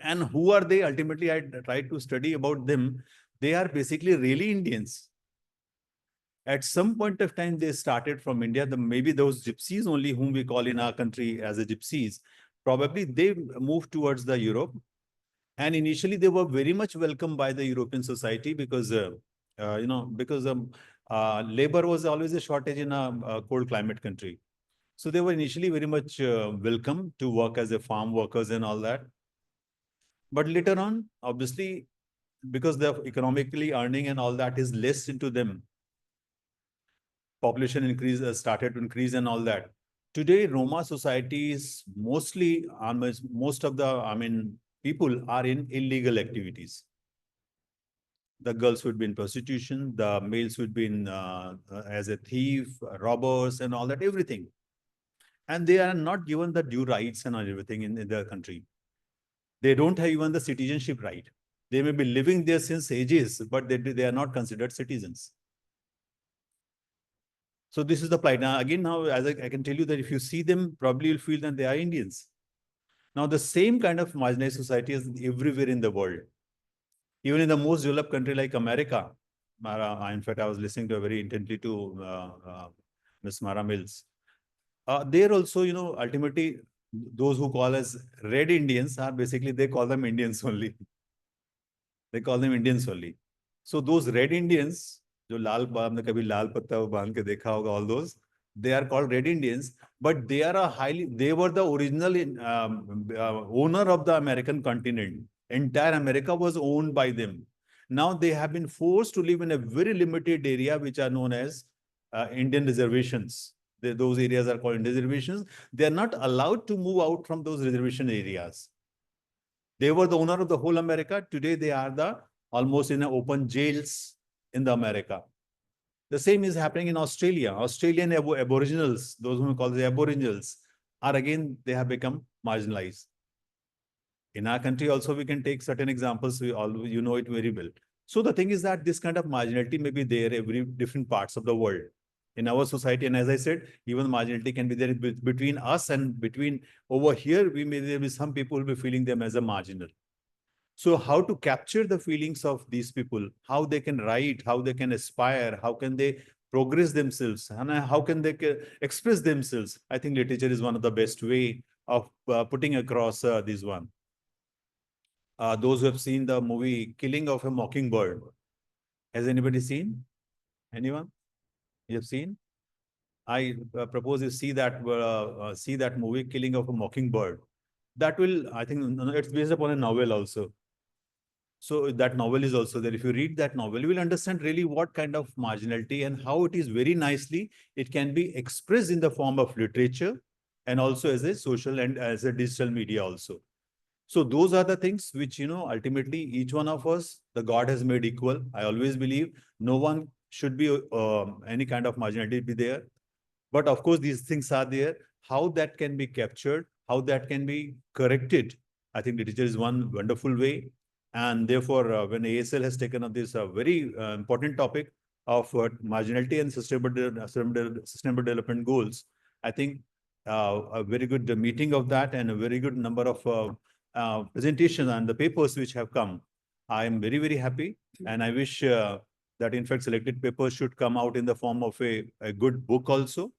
And who are they? Ultimately, I tried to study about them. They are basically really Indians. At some point of time, they started from India. Maybe those gypsies only, whom we call in our country as a gypsies, probably they moved towards the Europe. And initially, they were very much welcomed by the European society because, because labor was always a shortage in a cold climate country. So they were initially very much welcome to work as a farm workers and all that. But later on, obviously, because the economically earning and all that is less into them, population increase started to increase and all that. Today, Roma society is mostly, most of the, people are in illegal activities. The girls would be in prostitution, the males would be in as a thief, robbers and all that, everything. And they are not given the due rights and everything in the country. They don't have even the citizenship right. They may be living there since ages, but they are not considered citizens. So this is the plight. Now, again, now, as I can tell you that if you see them, probably you'll feel that they are Indians. Now, the same kind of marginalized society is everywhere in the world. Even in the most developed country like America. In fact, I was listening to very intently to Ms. Mara Mills. There also, ultimately, those who call us red Indians are basically, they call them Indians only. They call them Indians only. So those red Indians, जो लाल आपने कभी लाल पत्ता बांध के देखा होगा, all those, they are called red Indians, but they are they were the original owner of the American continent. Entire America was owned by them. Now they have been forced to live in a very limited area, which are known as Indian reservations. Those areas are called Indian reservations. They are not allowed to move out from those reservation areas. They were the owner of the whole America. Today, they are almost in open jails in the America. The same is happening in Australia. Australian aboriginals, those whom we call the aboriginals, are again, they have become marginalized. In our country also, we can take certain examples. You know it very well. So the thing is that this kind of marginality may be there every different parts of the world. In our society, and as I said, even marginality can be there between us and between over here, there be some people will be feeling them as a marginal. So how to capture the feelings of these people, how they can write, how they can aspire, how can they progress themselves, and how can they express themselves? I think literature is one of the best way of putting across this one. Those who have seen the movie Killing of a Mockingbird, has anybody seen? Anyone? You have seen? I propose you see that movie, Killing of a Mockingbird. That will, I think, it's based upon a novel also. So that novel is also there. If you read that novel, you will understand really what kind of marginality and how it is very nicely, it can be expressed in the form of literature and also as a social and as a digital media also. So those are the things which, ultimately each one of us, the God has made equal. I always believe no one should be any kind of marginality be there. But of course, these things are there. How that can be captured, how that can be corrected, I think literature is one wonderful way. And therefore, when ASL has taken up this very important topic of marginality and sustainable development goals, I think a very good meeting of that and a very good number of presentations and the papers which have come. I am very, very happy. And I wish that in fact selected papers should come out in the form of a good book also.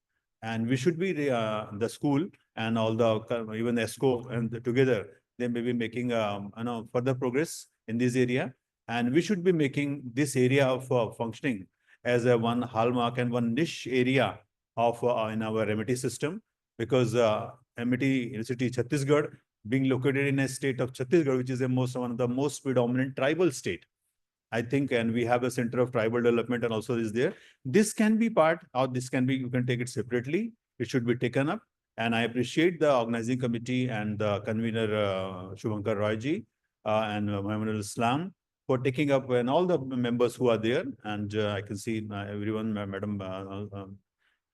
And we should be the school and all the, even ESCO and together, they may be making further progress in this area. And we should be making this area of functioning as a one hallmark and one niche area of in our remedy system, because MIT University Chhattisgarh being located in a state of Chhattisgarh, which is one of the most predominant tribal state, I think, and we have a center of tribal development and also is there. This can be part, or this can be, you can take it separately. It should be taken up. And I appreciate the organizing committee and the convener, Shubhankar Roy-ji and Muhammad Islam for taking up, and all the members who are there. And I can see everyone, Madam,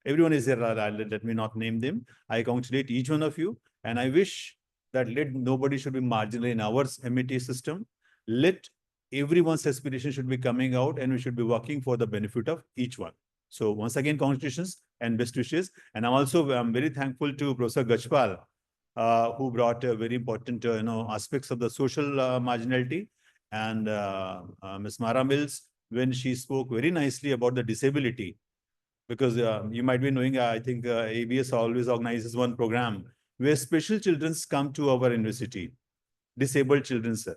everyone is there. Let me not name them. I congratulate each one of you. And I wish that nobody should be marginal in our MIT system. Let everyone's aspiration should be coming out, and we should be working for the benefit of each one. So once again, congratulations and best wishes. And I'm very thankful to Professor Gachpal who brought very important, aspects of the social marginality. And Ms. Mara Mills, when she spoke very nicely about the disability, because you might be knowing, I think ABS always organizes one program where special children come to our university, disabled children, sir.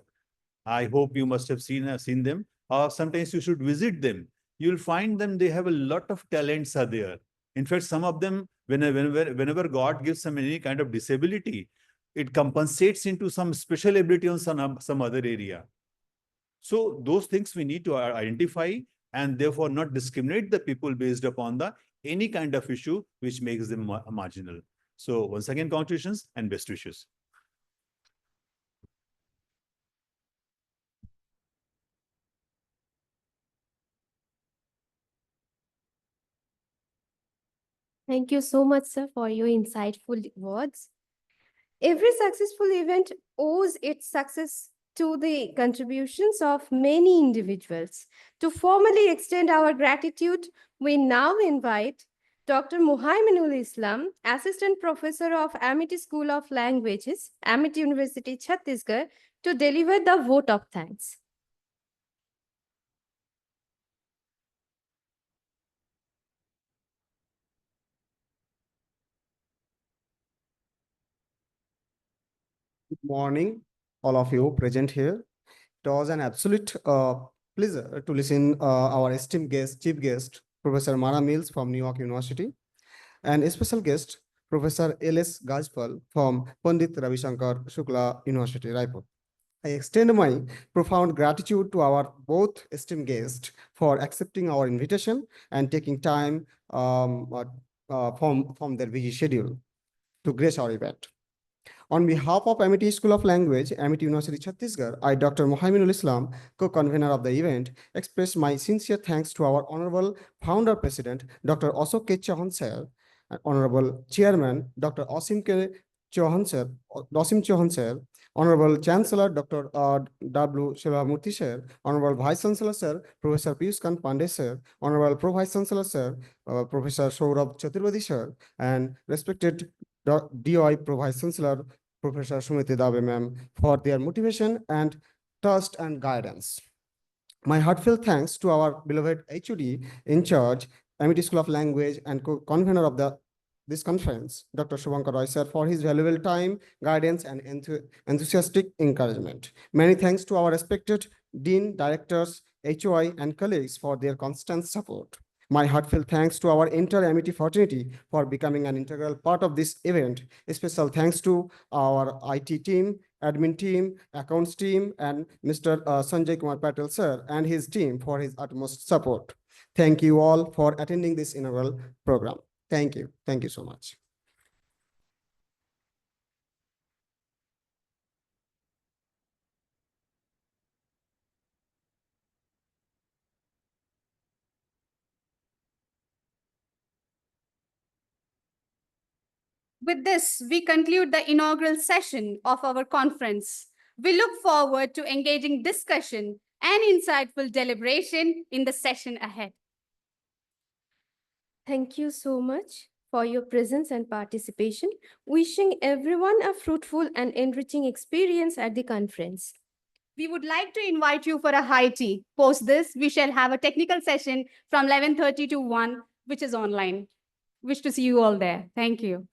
I hope you must have seen them, or sometimes you should visit them. You'll find them, they have a lot of talents are there. In fact, some of them, whenever God gives them any kind of disability, it compensates into some special ability on some other area. So those things we need to identify, and therefore not discriminate the people based upon the any kind of issue which makes them marginal. So once again, congratulations and best wishes. Thank you so much, sir, for your insightful words. Every successful event owes its success to the contributions of many individuals. To formally extend our gratitude, we now invite Dr. Muhaiminul Islam, Assistant Professor of Amity School of Languages, Amity University, Chhattisgarh, to deliver the vote of thanks. Good morning, all of you present here. It was an absolute pleasure to listen our esteemed guest, chief guest, Professor Mara Mills from New York University, and a special guest, Professor L.S. Gajpal from Pandit Ravi Shankar Shukla University, Raipur. I extend my profound gratitude to our both esteemed guests for accepting our invitation and taking time from their busy schedule to grace our event. On behalf of Amity School of Language, Amity University, Chhattisgarh, I, Dr. Muhaiminul Islam, co-convener of the event, express my sincere thanks to our Honorable Founder President, Dr. Ashok K. Chauhan Sir, and Honorable Chairman, Dr. Asim Chauhan Sir, Honorable Chancellor, Dr. W. Shilamurthy Sir, Honorable Vice Chancellor Sir, Professor Piyush Kant Pandey Sir, Honorable Pro Vice Chancellor Sir, Professor Saurabh Chaturvedi Sir, and respected DOI Pro Vice Chancellor, Professor Sumiti Dabe ma'am, for their motivation and trust and guidance. My heartfelt thanks to our beloved HOD in charge, Amity School of Language, and co-convener of this conference, Dr. Shubhankar Roy sir, for his valuable time, guidance, and enthusiastic encouragement. Many thanks to our respected dean, directors, HOI, and colleagues for their constant support. My heartfelt thanks to our entire Amity fraternity for becoming an integral part of this event. A special thanks to our IT team, admin team, accounts team, and Mr. Sanjay Kumar Patel sir and his team for his utmost support. Thank you all for attending this inaugural program. Thank you. Thank you so much. With this, we conclude the inaugural session of our conference. We look forward to engaging discussion and insightful deliberation in the session ahead. Thank you so much for your presence and participation. Wishing everyone a fruitful and enriching experience at the conference. We would like to invite you for a high tea. Post this, we shall have a technical session from 11:30 to 1, which is online. Wish to see you all there. Thank you.